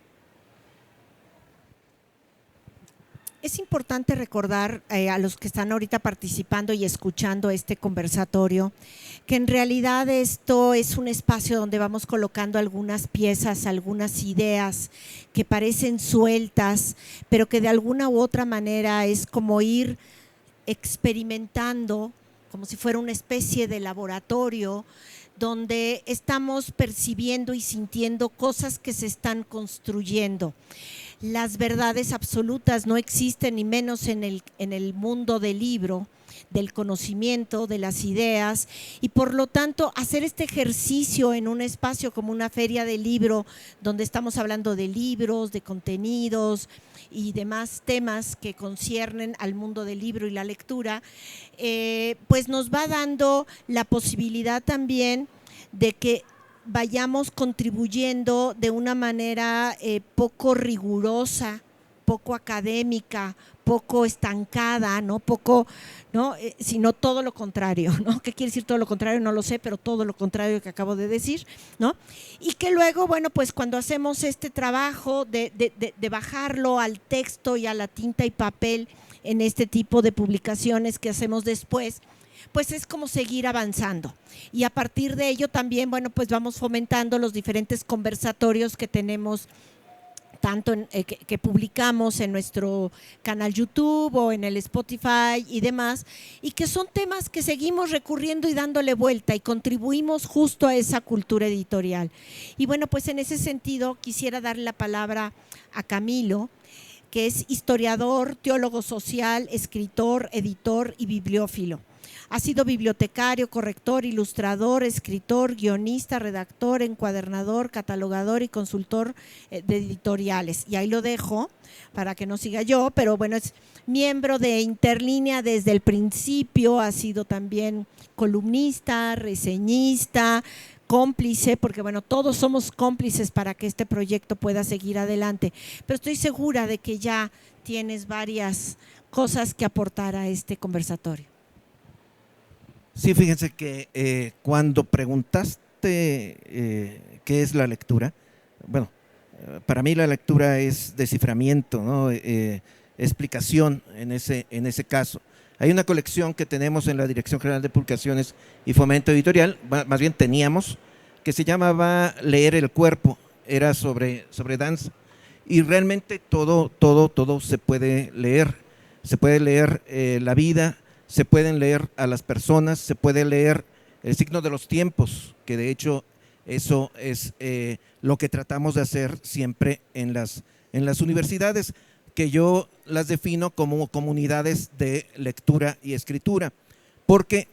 Es importante recordar a los que están ahorita participando y escuchando este conversatorio que en realidad esto es un espacio donde vamos colocando algunas piezas, algunas ideas que parecen sueltas, pero que de alguna u otra manera es como ir experimentando, como si fuera una especie de laboratorio donde estamos percibiendo y sintiendo cosas que se están construyendo. Las verdades absolutas no existen, ni menos en el mundo del libro, del conocimiento, de las ideas, y por lo tanto hacer este ejercicio en un espacio como una feria de libro, donde estamos hablando de libros, de contenidos y demás temas que conciernen al mundo del libro y la lectura, pues nos va dando la posibilidad también de que vayamos contribuyendo de una manera poco rigurosa, poco académica, poco estancada, ¿no? Sino todo lo contrario, ¿no? ¿Qué quiere decir todo lo contrario? No lo sé, pero todo lo contrario que acabo de decir, ¿no? Y que luego, bueno, pues cuando hacemos este trabajo de bajarlo al texto y a la tinta y papel en este tipo de publicaciones que hacemos después, pues es como seguir avanzando. Y a partir de ello también, bueno, pues vamos fomentando los diferentes conversatorios que tenemos, tanto que publicamos en nuestro canal YouTube o en el Spotify y demás, y que son temas que seguimos recurriendo y dándole vuelta y contribuimos justo a esa cultura editorial. Y bueno, pues en ese sentido quisiera darle la palabra a Camilo, que es historiador, teólogo social, escritor, editor y bibliófilo. Ha sido bibliotecario, corrector, ilustrador, escritor, guionista, redactor, encuadernador, catalogador y consultor de editoriales. Y ahí lo dejo para que no siga yo, pero bueno, es miembro de Interlínea desde el principio, ha sido también columnista, reseñista, cómplice, porque bueno, todos somos cómplices para que este proyecto pueda seguir adelante. Pero estoy segura de que ya tienes varias cosas que aportar a este conversatorio. Sí, fíjense que cuando preguntaste qué es la lectura, bueno, para mí la lectura es desciframiento, ¿no? Explicación en ese caso. Hay una colección que tenemos en la Dirección General de Publicaciones y Fomento Editorial, más bien teníamos, que se llamaba Leer el Cuerpo, era sobre danza, y realmente todo se puede leer. Se puede leer la vida, se pueden leer a las personas, se puede leer el signo de los tiempos, que de hecho eso es lo que tratamos de hacer siempre en las universidades, que yo las defino como comunidades de lectura y escritura, porque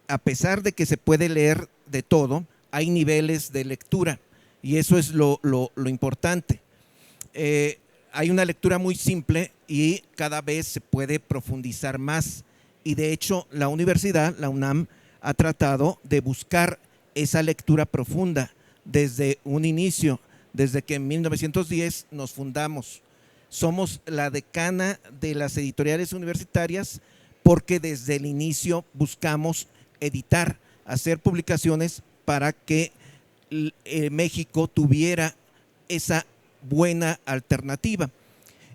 a pesar de que se puede leer de todo, hay niveles de lectura y eso es lo importante. Hay una lectura muy simple y cada vez se puede profundizar más. Y de hecho la universidad, la UNAM, ha tratado de buscar esa lectura profunda desde un inicio, desde que en 1910 nos fundamos. Somos la decana de las editoriales universitarias porque desde el inicio buscamos editar, hacer publicaciones para que México tuviera esa buena alternativa.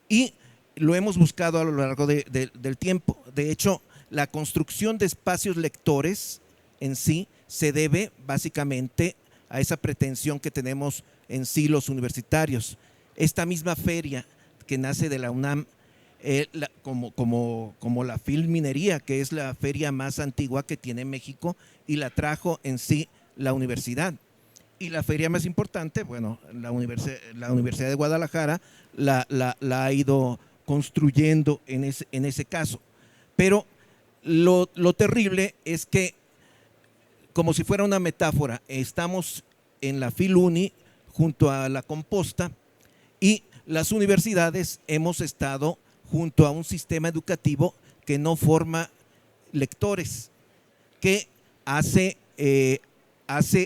Y lo hemos buscado a lo largo del tiempo. De hecho, la construcción de espacios lectores en sí se debe básicamente a esa pretensión que tenemos en sí los universitarios. Esta misma feria que nace de la UNAM, como la Filminería, que es la feria más antigua que tiene México, y la trajo en sí la universidad. Y la feria más importante, bueno, la Universidad de Guadalajara la ha ido construyendo en ese caso. Pero lo terrible es que, como si fuera una metáfora, estamos en la Filuni junto a la composta y las universidades hemos estado junto a un sistema educativo que no forma lectores, que hace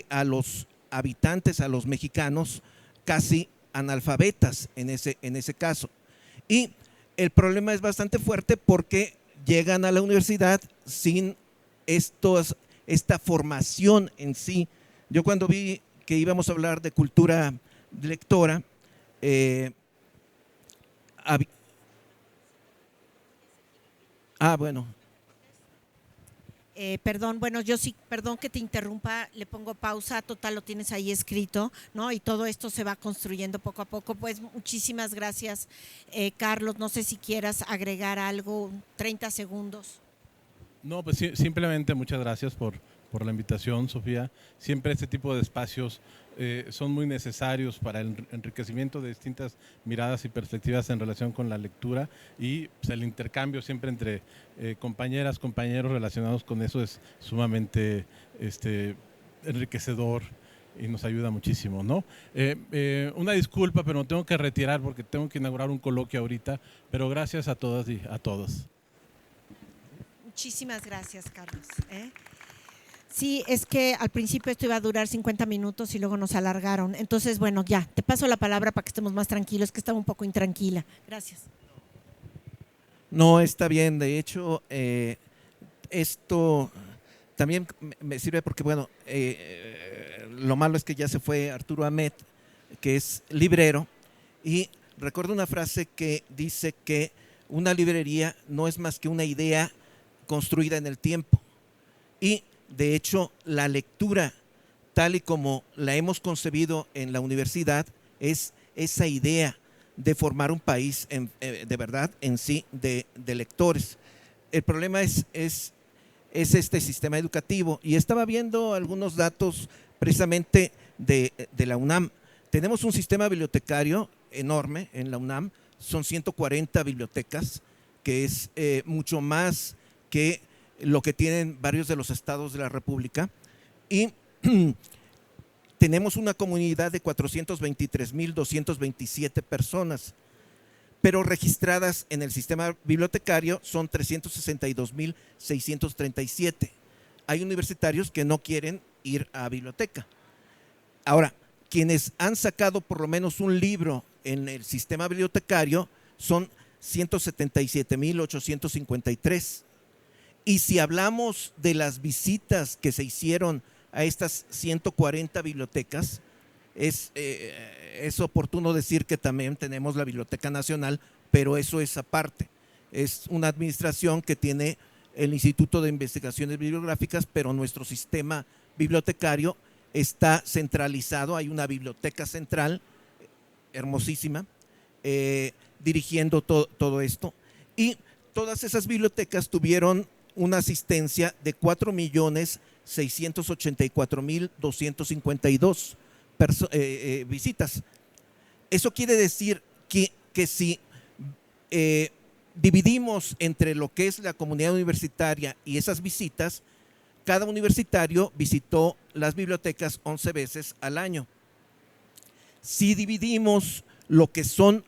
a los habitantes, a los mexicanos, casi analfabetas en ese caso. Y el problema es bastante fuerte porque llegan a la universidad sin esta formación en sí. Yo cuando vi que íbamos a hablar de cultura lectora, bueno. Perdón, bueno, yo sí, perdón que te interrumpa, le pongo pausa, total lo tienes ahí escrito, ¿no? Y todo esto se va construyendo poco a poco. Pues muchísimas gracias, Carlos. No sé si quieras agregar algo, 30 segundos. No, pues simplemente muchas gracias por la invitación, Sofía. Siempre este tipo de espacios son muy necesarios para el enriquecimiento de distintas miradas y perspectivas en relación con la lectura, y pues, el intercambio siempre entre compañeras, compañeros relacionados con eso es sumamente enriquecedor y nos ayuda muchísimo, ¿no? Una disculpa, pero me tengo que retirar porque tengo que inaugurar un coloquio ahorita, pero gracias a todas y a todos. Muchísimas gracias, Carlos. Sí, es que al principio esto iba a durar 50 minutos y luego nos alargaron. Entonces, bueno, ya, te paso la palabra para que estemos más tranquilos, que estaba un poco intranquila. Gracias. No, está bien. De hecho, esto también me sirve porque, bueno, lo malo es que ya se fue Arturo Amet, que es librero, y recuerdo una frase que dice que una librería no es más que una idea construida en el tiempo. Y de hecho, la lectura, tal y como la hemos concebido en la universidad, es esa idea de formar un país de verdad en sí de lectores. El problema es este sistema educativo, y estaba viendo algunos datos precisamente de la UNAM. Tenemos un sistema bibliotecario enorme en la UNAM, son 140 bibliotecas, que es mucho más que lo que tienen varios de los estados de la República, y tenemos una comunidad de 423,227 personas, pero registradas en el sistema bibliotecario son 362,637. Hay universitarios que no quieren ir a biblioteca. Ahora, quienes han sacado por lo menos un libro en el sistema bibliotecario son 177,853. Y si hablamos de las visitas que se hicieron a estas 140 bibliotecas, es oportuno decir que también tenemos la Biblioteca Nacional, pero eso es aparte. Es una administración que tiene el Instituto de Investigaciones Bibliográficas, pero nuestro sistema bibliotecario está centralizado. Hay una biblioteca central hermosísima dirigiendo todo esto, y todas esas bibliotecas tuvieron una asistencia de 4,684,252 visitas. Eso quiere decir que si dividimos entre lo que es la comunidad universitaria y esas visitas, cada universitario visitó las bibliotecas 11 veces al año. Si dividimos lo que son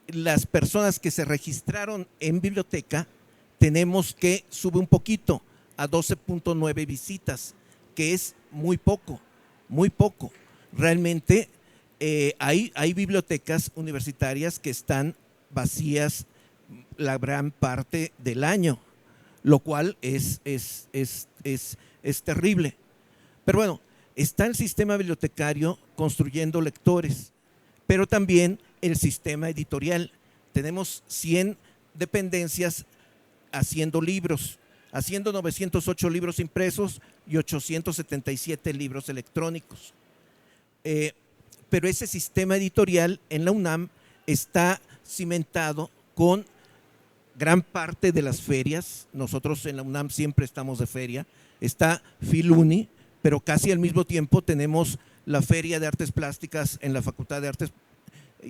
las personas que se registraron en biblioteca, tenemos que sube un poquito a 12.9 visitas, que es muy poco, muy poco. Realmente hay bibliotecas universitarias que están vacías la gran parte del año, lo cual es terrible. Pero bueno, está el sistema bibliotecario construyendo lectores, pero también el sistema editorial. Tenemos 100 dependencias haciendo libros, haciendo 908 libros impresos y 877 libros electrónicos. Pero ese sistema editorial en la UNAM está cimentado con gran parte de las ferias. Nosotros en la UNAM siempre estamos de feria. Está Filuni, pero casi al mismo tiempo tenemos la Feria de Artes Plásticas en la Facultad de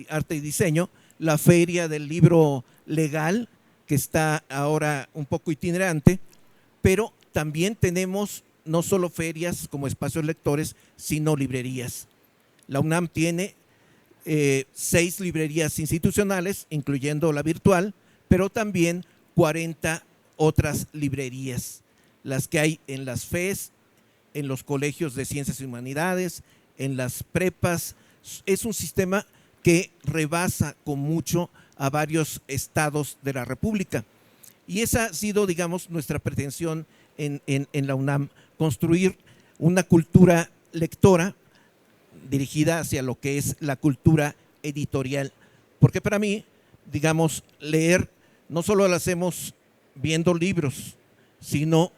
Arte y Diseño, la Feria del Libro Legal, que está ahora un poco itinerante, pero también tenemos no solo ferias como espacios lectores, sino librerías. La UNAM tiene 6 librerías institucionales, incluyendo la virtual, pero también 40 otras librerías, las que hay en las FES, en los colegios de ciencias y humanidades, en las prepas. Es un sistema que rebasa con mucho a varios estados de la República. Y esa ha sido, digamos, nuestra pretensión en la UNAM, construir una cultura lectora dirigida hacia lo que es la cultura editorial. Porque para mí, digamos, leer no solo lo hacemos viendo libros, sino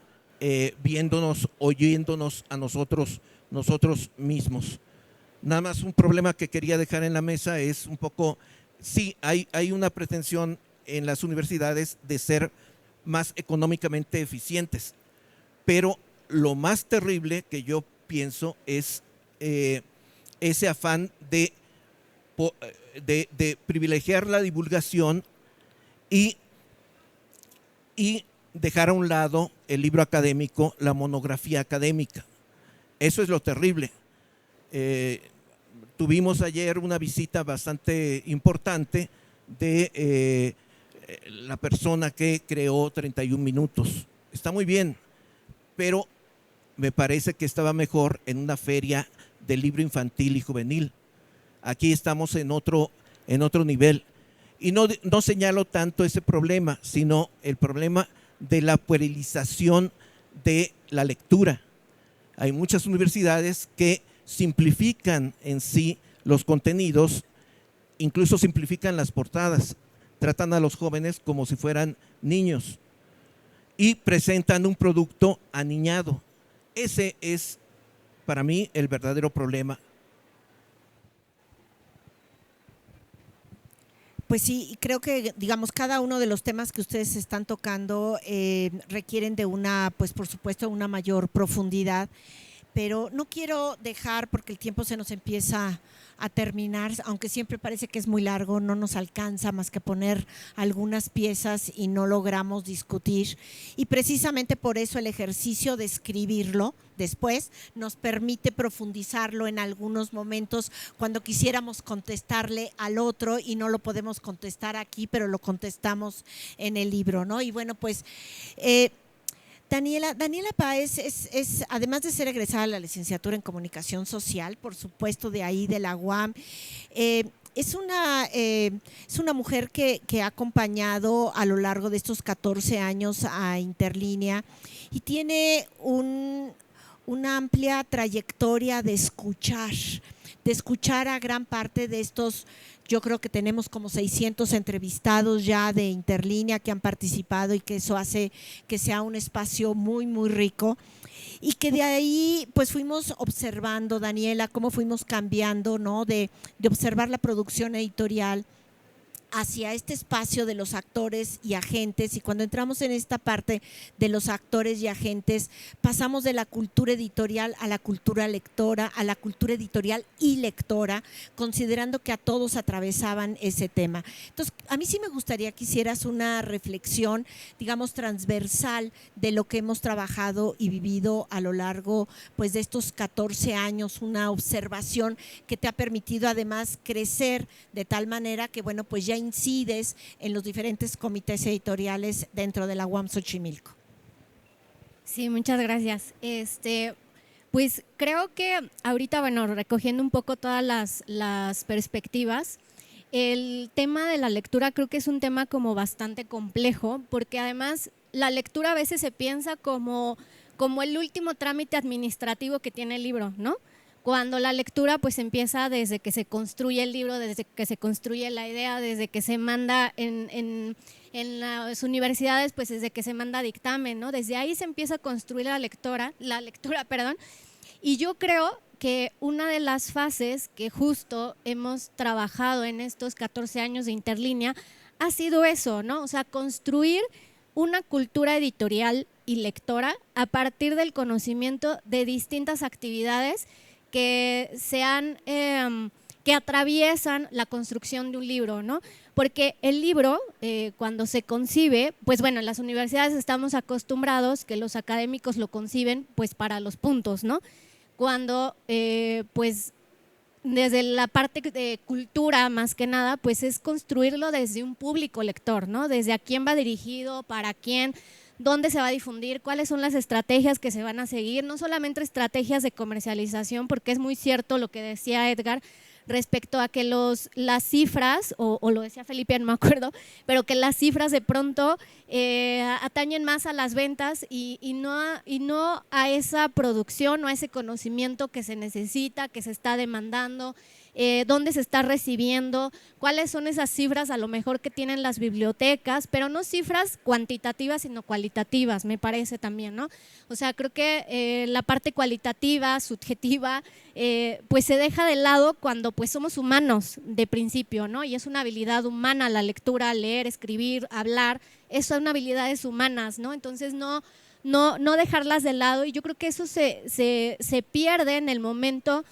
viéndonos, oyéndonos a nosotros mismos. Nada más un problema que quería dejar en la mesa es un poco, sí, hay una pretensión en las universidades de ser más económicamente eficientes, pero lo más terrible que yo pienso es ese afán de privilegiar la divulgación y dejar a un lado el libro académico, la monografía académica. Eso es lo terrible. Tuvimos ayer una visita bastante importante de la persona que creó 31 minutos. Está muy bien, pero me parece que estaba mejor en una feria del libro infantil y juvenil. Aquí estamos en otro nivel. Y no señalo tanto ese problema, sino el problema de la puerilización de la lectura. Hay muchas universidades que simplifican en sí los contenidos, incluso simplifican las portadas, tratan a los jóvenes como si fueran niños y presentan un producto aniñado. Ese es para mí el verdadero problema. Pues sí, creo que, digamos, cada uno de los temas que ustedes están tocando requieren de una, pues por supuesto, una mayor profundidad, pero no quiero dejar, porque el tiempo se nos empieza a terminar, aunque siempre parece que es muy largo, no nos alcanza más que poner algunas piezas y no logramos discutir. Y precisamente por eso el ejercicio de escribirlo después nos permite profundizarlo en algunos momentos cuando quisiéramos contestarle al otro y no lo podemos contestar aquí, pero lo contestamos en el libro, ¿no? Y bueno, pues Daniela Páez es, además de ser egresada de la licenciatura en Comunicación Social, por supuesto de ahí de la UAM, es una mujer que ha acompañado a lo largo de estos 14 años a Interlínea y tiene una amplia trayectoria de escuchar a gran parte de estos. Yo creo que tenemos como 600 entrevistados ya de Interlínea que han participado y que eso hace que sea un espacio muy, muy rico. Y que de ahí pues fuimos observando, Daniela, cómo fuimos cambiando, ¿no? De observar la producción editorial hacia este espacio de los actores y agentes, y cuando entramos en esta parte de los actores y agentes, pasamos de la cultura editorial a la cultura lectora, a la cultura editorial y lectora, considerando que a todos atravesaban ese tema. Entonces, a mí sí me gustaría que hicieras una reflexión, digamos, transversal de lo que hemos trabajado y vivido a lo largo pues, de estos 14 años, una observación que te ha permitido además crecer de tal manera que, bueno, pues ya incides en los diferentes comités editoriales dentro de la UAM Xochimilco. Sí, muchas gracias. Pues creo que ahorita, bueno, recogiendo un poco todas las perspectivas, el tema de la lectura creo que es un tema como bastante complejo, porque además la lectura a veces se piensa como el último trámite administrativo que tiene el libro, ¿no? Cuando la lectura pues empieza desde que se construye el libro, desde que se construye la idea, desde que se manda en las universidades, pues desde que se manda dictamen, ¿no? Desde ahí se empieza a construir la lectura, y yo creo que una de las fases que justo hemos trabajado en estos 14 años de Interlínea ha sido eso, ¿no? O sea, construir una cultura editorial y lectora a partir del conocimiento de distintas actividades que que atraviesan la construcción de un libro, ¿no? Porque el libro, cuando se concibe, pues bueno, en las universidades estamos acostumbrados que los académicos lo conciben pues para los puntos, ¿no? Cuando pues desde la parte de cultura más que nada, pues es construirlo desde un público lector, ¿no? Desde a quién va dirigido, para quién, dónde se va a difundir, cuáles son las estrategias que se van a seguir, no solamente estrategias de comercialización, porque es muy cierto lo que decía Edgar respecto a que las cifras, o lo decía Felipe, no me acuerdo, pero que las cifras de pronto atañen más a las ventas y no a esa producción o a ese conocimiento que se necesita, que se está demandando, dónde se está recibiendo, cuáles son esas cifras a lo mejor que tienen las bibliotecas, pero no cifras cuantitativas sino cualitativas, me parece también, ¿no? O sea, creo que la parte cualitativa, subjetiva, pues se deja de lado cuando pues somos humanos de principio, ¿no? Y es una habilidad humana la lectura, leer, escribir, hablar, eso son habilidades humanas, ¿no? Entonces no dejarlas de lado, y yo creo que eso se pierde en el momento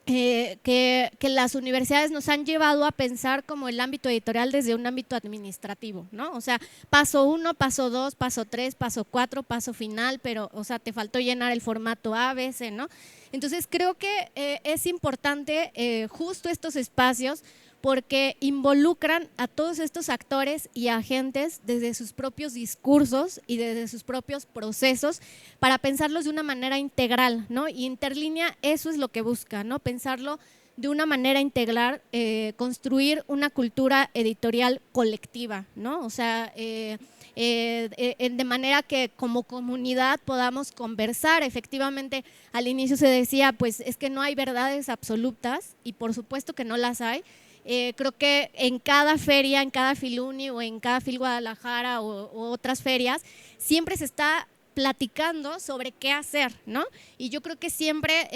que las universidades nos han llevado a pensar como el ámbito editorial desde un ámbito administrativo, ¿no? O sea, paso 1, paso 2, paso 3, paso 4, paso final, pero, o sea, te faltó llenar el formato A, B, C, ¿no? Entonces creo que es importante justo estos espacios, porque involucran a todos estos actores y agentes desde sus propios discursos y desde sus propios procesos para pensarlos de una manera integral, ¿no? Y Interlínea eso es lo que busca, ¿no? Pensarlo de una manera integral, construir una cultura editorial colectiva, ¿no? O sea, de manera que como comunidad podamos conversar. Efectivamente, al inicio se decía, pues es que no hay verdades absolutas, y por supuesto que no las hay. Creo que en cada feria, en cada Filuni o en cada Fil Guadalajara o otras ferias, siempre se está platicando sobre qué hacer, ¿no? Y yo creo que siempre,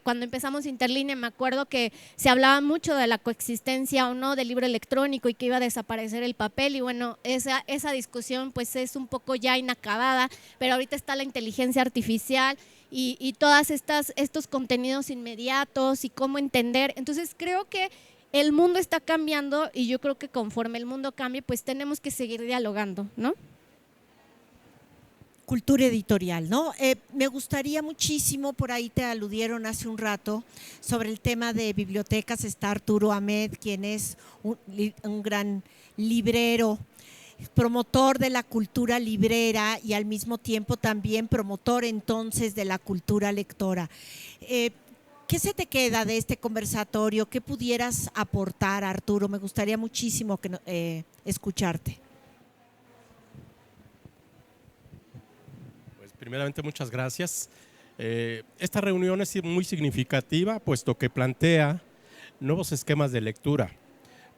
cuando empezamos Interlínea, me acuerdo que se hablaba mucho de la coexistencia o no del libro electrónico y que iba a desaparecer el papel, y bueno, esa discusión pues es un poco ya inacabada, pero ahorita está la inteligencia artificial y todas estos contenidos inmediatos y cómo entender. Entonces creo que el mundo está cambiando, y yo creo que conforme el mundo cambie, pues tenemos que seguir dialogando, ¿no? Cultura editorial, ¿no? Me gustaría muchísimo, por ahí te aludieron hace un rato, sobre el tema de bibliotecas. Está Arturo Ahmed, quien es un gran librero, promotor de la cultura librera y al mismo tiempo también promotor entonces de la cultura lectora. ¿Qué se te queda de este conversatorio? ¿Qué pudieras aportar, Arturo? Me gustaría muchísimo escucharte. Pues primeramente, muchas gracias. Esta reunión es muy significativa, puesto que plantea nuevos esquemas de lectura,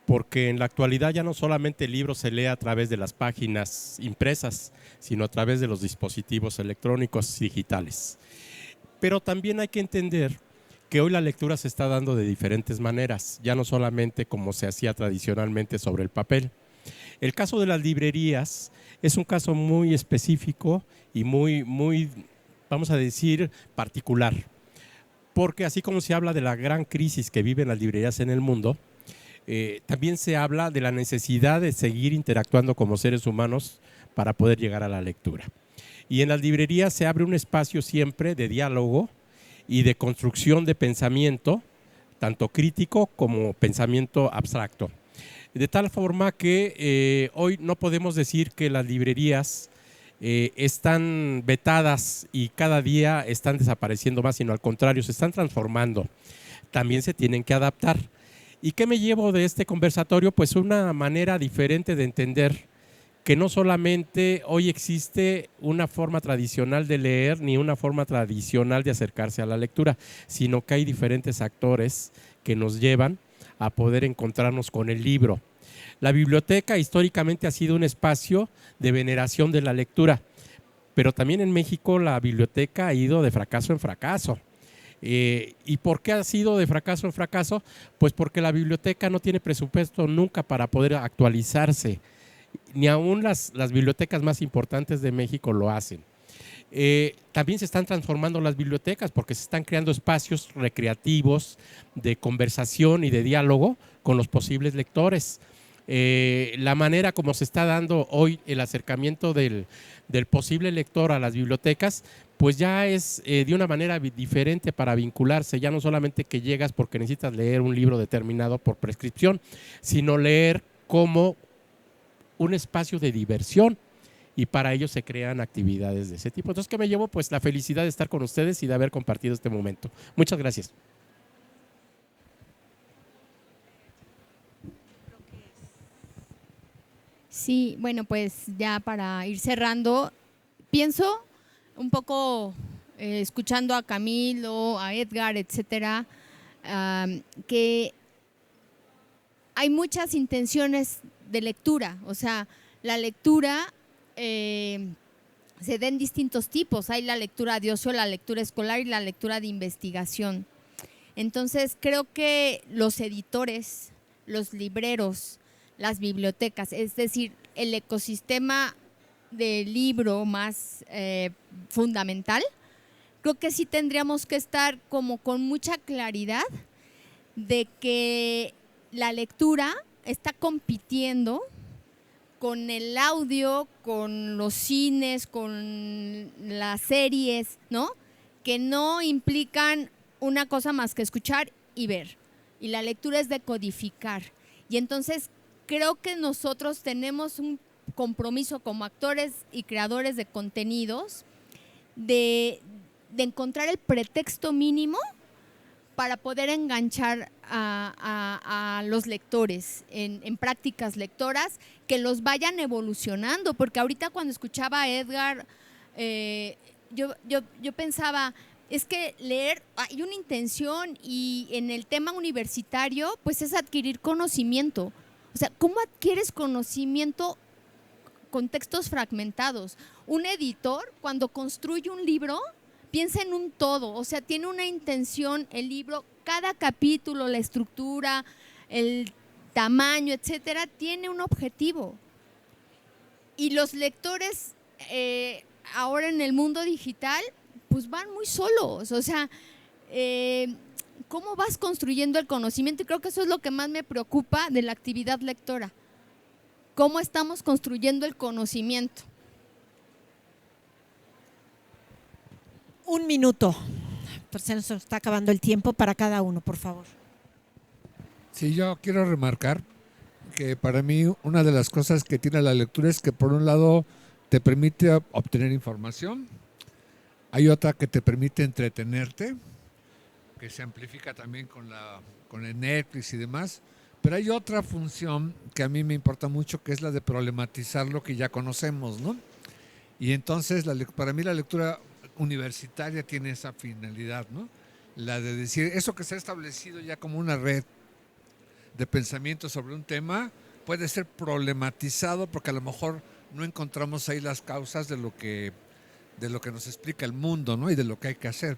porque en la actualidad ya no solamente el libro se lee a través de las páginas impresas, sino a través de los dispositivos electrónicos digitales. Pero también hay que entender que hoy la lectura se está dando de diferentes maneras, ya no solamente como se hacía tradicionalmente sobre el papel. El caso de las librerías es un caso muy específico y muy, vamos a decir, particular, porque así como se habla de la gran crisis que viven las librerías en el mundo, también se habla de la necesidad de seguir interactuando como seres humanos para poder llegar a la lectura. Y en las librerías se abre un espacio siempre de diálogo y de construcción de pensamiento, tanto crítico como pensamiento abstracto. De tal forma que hoy no podemos decir que las librerías están vetadas y cada día están desapareciendo más, sino al contrario, se están transformando. También se tienen que adaptar. ¿Y qué me llevo de este conversatorio? Pues una manera diferente de entender que no solamente hoy existe una forma tradicional de leer ni una forma tradicional de acercarse a la lectura, sino que hay diferentes actores que nos llevan a poder encontrarnos con el libro. La biblioteca históricamente ha sido un espacio de veneración de la lectura, pero también en México la biblioteca ha ido de fracaso en fracaso. ¿Y por qué ha sido de fracaso en fracaso? Pues porque la biblioteca no tiene presupuesto nunca para poder actualizarse. Ni aún las bibliotecas más importantes de México lo hacen. También se están transformando las bibliotecas porque se están creando espacios recreativos de conversación y de diálogo con los posibles lectores. La manera como se está dando hoy el acercamiento del posible lector a las bibliotecas, pues ya es de una manera diferente para vincularse, ya no solamente que llegas porque necesitas leer un libro determinado por prescripción, sino leer como un espacio de diversión, y para ello se crean actividades de ese tipo. Entonces, ¿qué me llevo? Pues la felicidad de estar con ustedes y de haber compartido este momento. Muchas gracias. Sí, bueno, pues ya para ir cerrando, pienso un poco, escuchando a Camilo, a Edgar, etcétera, que hay muchas intenciones de lectura. O sea, la lectura se da en distintos tipos. Hay la lectura de ocio, la lectura escolar y la lectura de investigación. Entonces, creo que los editores, los libreros, las bibliotecas, es decir, el ecosistema del libro más fundamental, creo que sí tendríamos que estar como con mucha claridad de que la lectura está compitiendo con el audio, con los cines, con las series, ¿no? Que no implican una cosa más que escuchar y ver. Y la lectura es decodificar. Y entonces creo que nosotros tenemos un compromiso como actores y creadores de contenidos de encontrar el pretexto mínimo para poder enganchar a los lectores en prácticas lectoras que los vayan evolucionando, porque ahorita cuando escuchaba a Edgar, yo pensaba, es que leer, hay una intención, y en el tema universitario pues es adquirir conocimiento. O sea, ¿cómo adquieres conocimiento con textos fragmentados? Un editor, cuando construye un libro, piensa en un todo, o sea, tiene una intención el libro, cada capítulo, la estructura, el tamaño, etcétera, tiene un objetivo. Y los lectores ahora en el mundo digital, pues van muy solos, o sea, ¿cómo vas construyendo el conocimiento? Y creo que eso es lo que más me preocupa de la actividad lectora. ¿Cómo estamos construyendo el conocimiento? Un minuto, pues se nos está acabando el tiempo para cada uno, por favor. Sí, yo quiero remarcar que para mí una de las cosas que tiene la lectura es que por un lado te permite obtener información, hay otra que te permite entretenerte, que se amplifica también con el Netflix y demás, pero hay otra función que a mí me importa mucho, que es la de problematizar lo que ya conocemos, ¿no? Y entonces para mí la lectura universitaria tiene esa finalidad, ¿no? La de decir, eso que se ha establecido ya como una red de pensamiento sobre un tema puede ser problematizado porque a lo mejor no encontramos ahí las causas de lo que nos explica el mundo, ¿no? Y de lo que hay que hacer.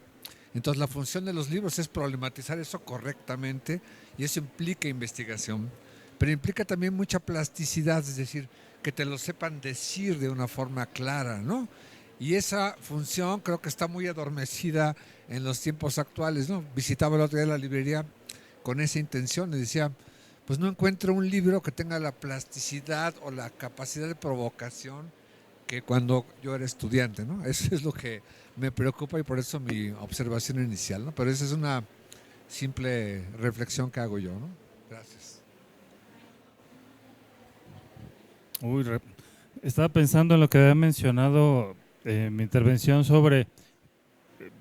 Entonces la función de los libros es problematizar eso correctamente, y eso implica investigación, pero implica también mucha plasticidad, es decir, que te lo sepan decir de una forma clara, ¿no? Y esa función creo que está muy adormecida en los tiempos actuales, ¿no? Visitaba el otro día la librería con esa intención y decía, pues no encuentro un libro que tenga la plasticidad o la capacidad de provocación que cuando yo era estudiante, ¿no? Eso es lo que me preocupa y por eso mi observación inicial, ¿no? Pero esa es una simple reflexión que hago yo, ¿no? Gracias. Estaba pensando en lo que había mencionado en mi intervención sobre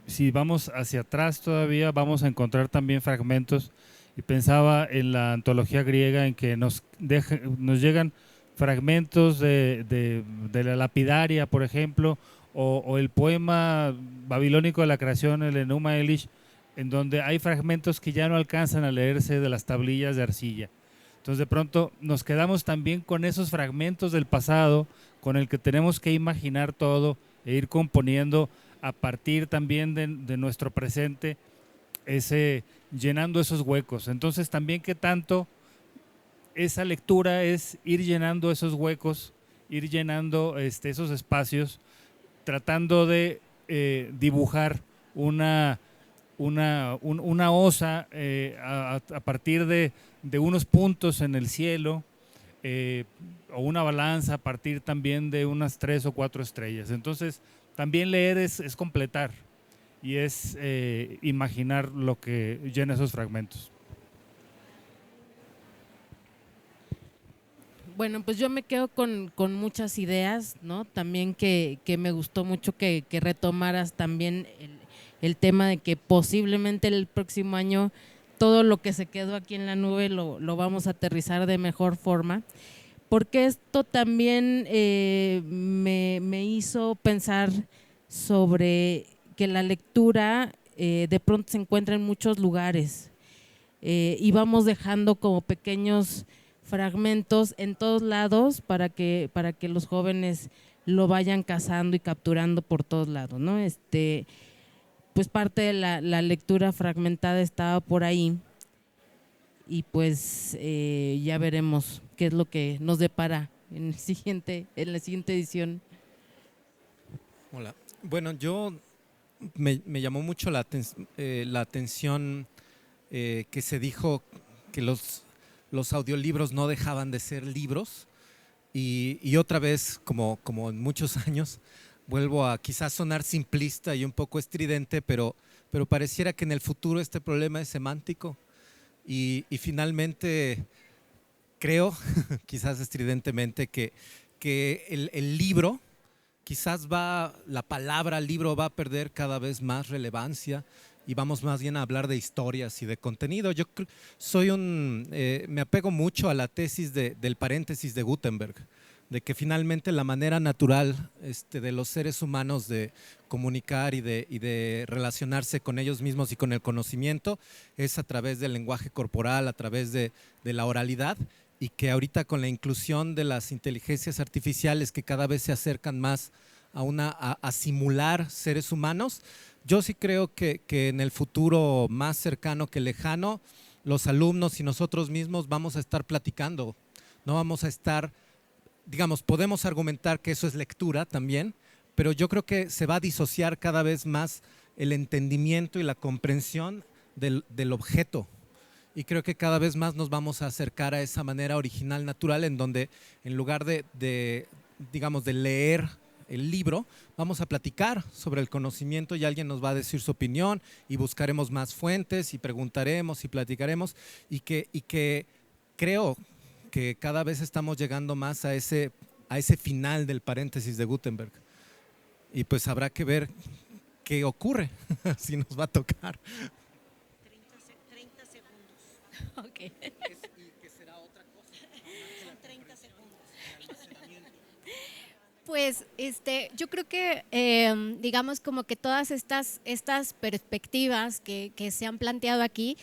si vamos hacia atrás todavía vamos a encontrar también fragmentos, y pensaba en la antología griega en que nos llegan fragmentos de la lapidaria, por ejemplo, o el poema babilónico de la creación, el Enuma Elish, en donde hay fragmentos que ya no alcanzan a leerse de las tablillas de arcilla. Entonces de pronto nos quedamos también con esos fragmentos del pasado con el que tenemos que imaginar todo e ir componiendo a partir también de nuestro presente, llenando esos huecos. Entonces también qué tanto esa lectura es ir llenando esos huecos, ir llenando esos espacios, tratando de dibujar una osa a partir de unos puntos en el cielo, o una balanza a partir también de unas 3 o 4 estrellas. Entonces También leer es completar y es imaginar lo que llena esos fragmentos. Bueno, pues yo me quedo con muchas ideas, ¿no? También que me gustó mucho que retomaras también el tema de que posiblemente el próximo año todo lo que se quedó aquí en la nube lo vamos a aterrizar de mejor forma, porque esto también me hizo pensar sobre que la lectura de pronto se encuentra en muchos lugares y vamos dejando como pequeños fragmentos en todos lados para que los jóvenes lo vayan cazando y capturando por todos lados, ¿no? Pues parte de la lectura fragmentada estaba por ahí y pues ya veremos qué es lo que nos depara en la siguiente edición. Hola. Bueno, me llamó mucho la atención que se dijo que los audiolibros no dejaban de ser libros y otra vez, como en muchos años, vuelvo a quizás sonar simplista y un poco estridente, pero pareciera que en el futuro este problema es semántico y finalmente creo, quizás estridentemente, que el libro, quizás la palabra libro va a perder cada vez más relevancia y vamos más bien a hablar de historias y de contenido. Yo me apego mucho a la tesis del paréntesis de Gutenberg, de que finalmente la manera natural de los seres humanos de comunicar y de relacionarse con ellos mismos y con el conocimiento es a través del lenguaje corporal, a través de la oralidad, y que ahorita con la inclusión de las inteligencias artificiales que cada vez se acercan más a simular seres humanos, yo sí creo que en el futuro más cercano que lejano, los alumnos y nosotros mismos vamos a estar platicando, no vamos a estar, digamos, podemos argumentar que eso es lectura también, pero yo creo que se va a disociar cada vez más el entendimiento y la comprensión del objeto. Y creo que cada vez más nos vamos a acercar a esa manera original, natural, en donde en lugar digamos, de leer el libro, vamos a platicar sobre el conocimiento y alguien nos va a decir su opinión y buscaremos más fuentes y preguntaremos y platicaremos y que creo que cada vez estamos llegando más a ese final del paréntesis de Gutenberg y pues habrá que ver qué ocurre, si nos va a tocar. 30 segundos. Ok. ¿Y qué será otra cosa? 30 segundos. Pues yo creo que digamos como que todas estas perspectivas que se han planteado aquí,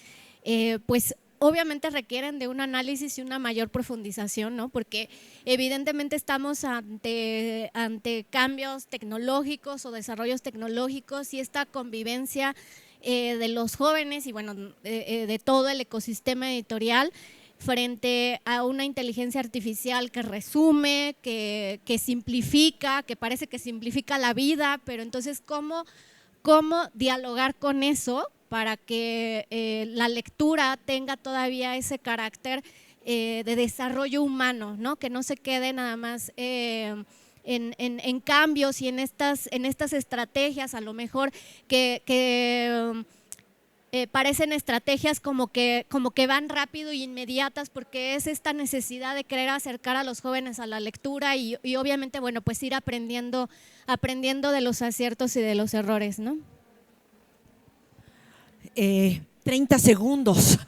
pues obviamente requieren de un análisis y una mayor profundización, ¿no? Porque evidentemente estamos ante cambios tecnológicos o desarrollos tecnológicos y esta convivencia de los jóvenes y bueno, de todo el ecosistema editorial frente a una inteligencia artificial que resume, que simplifica, que parece que simplifica la vida, pero entonces ¿cómo dialogar con eso para que la lectura tenga todavía ese carácter de desarrollo humano, ¿no? Que no se quede nada más en cambios y en estas estrategias a lo mejor que parecen estrategias como que van rápido y inmediatas, porque es esta necesidad de querer acercar a los jóvenes a la lectura y obviamente, bueno, pues ir aprendiendo de los aciertos y de los errores, ¿no? 30 segundos.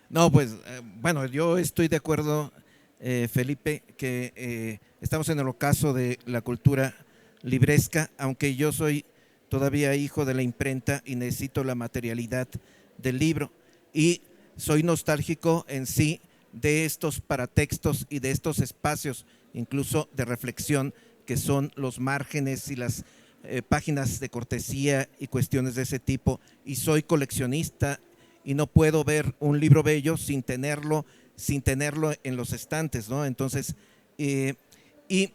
No, pues, bueno, yo estoy de acuerdo, Felipe, que estamos en el ocaso de la cultura libresca, aunque yo soy todavía hijo de la imprenta y necesito la materialidad del libro y soy nostálgico en sí de estos paratextos y de estos espacios incluso de reflexión que son los márgenes y las páginas de cortesía y cuestiones de ese tipo, y soy coleccionista y no puedo ver un libro bello sin tenerlo en los estantes, ¿no? Entonces, y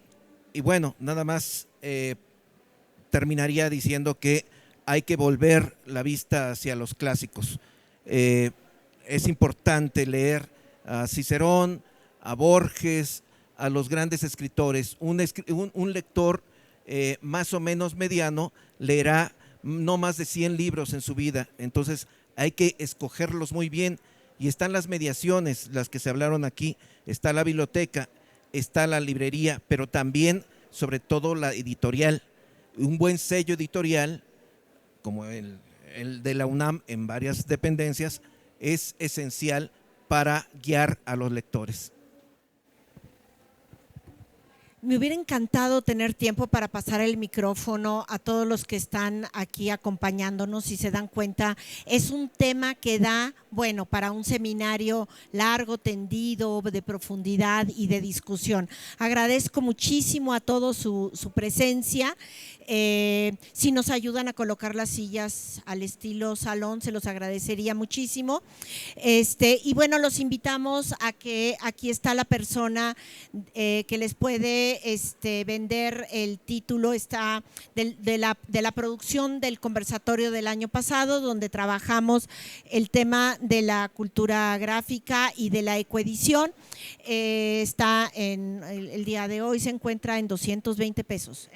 bueno, nada más terminaría diciendo que hay que volver la vista hacia los clásicos. Es importante leer a Cicerón, a Borges, a los grandes escritores. Un lector más o menos mediano leerá no más de 100 libros en su vida, entonces hay que escogerlos muy bien. Y están las mediaciones, las que se hablaron aquí, está la biblioteca, está la librería, pero también, sobre todo, la editorial. Un buen sello editorial, como el de la UNAM en varias dependencias, es esencial para guiar a los lectores. Me hubiera encantado tener tiempo para pasar el micrófono a todos los que están aquí acompañándonos. Si se dan cuenta, es un tema que da, bueno, para un seminario largo, tendido, de profundidad y de discusión. Agradezco muchísimo a todos su presencia. Si nos ayudan a colocar las sillas al estilo salón, se los agradecería muchísimo. Y bueno, los invitamos a que aquí está la persona que les puede vender el título, está de la producción del conversatorio del año pasado, donde trabajamos el tema de la cultura gráfica y de la ecoedición. Está el día de hoy, se encuentra en 220 pesos.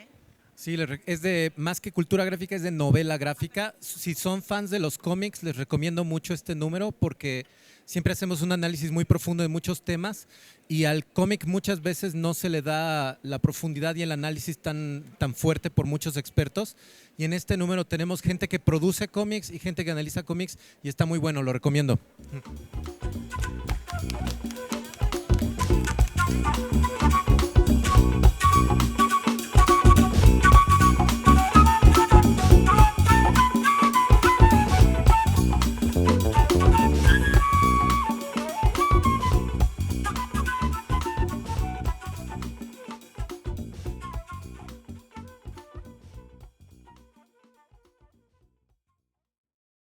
Sí, es de más que cultura gráfica, es de novela gráfica. Si son fans de los cómics, les recomiendo mucho este número porque siempre hacemos un análisis muy profundo de muchos temas y al cómic muchas veces no se le da la profundidad y el análisis tan fuerte por muchos expertos. Y en este número tenemos gente que produce cómics y gente que analiza cómics y está muy bueno, lo recomiendo.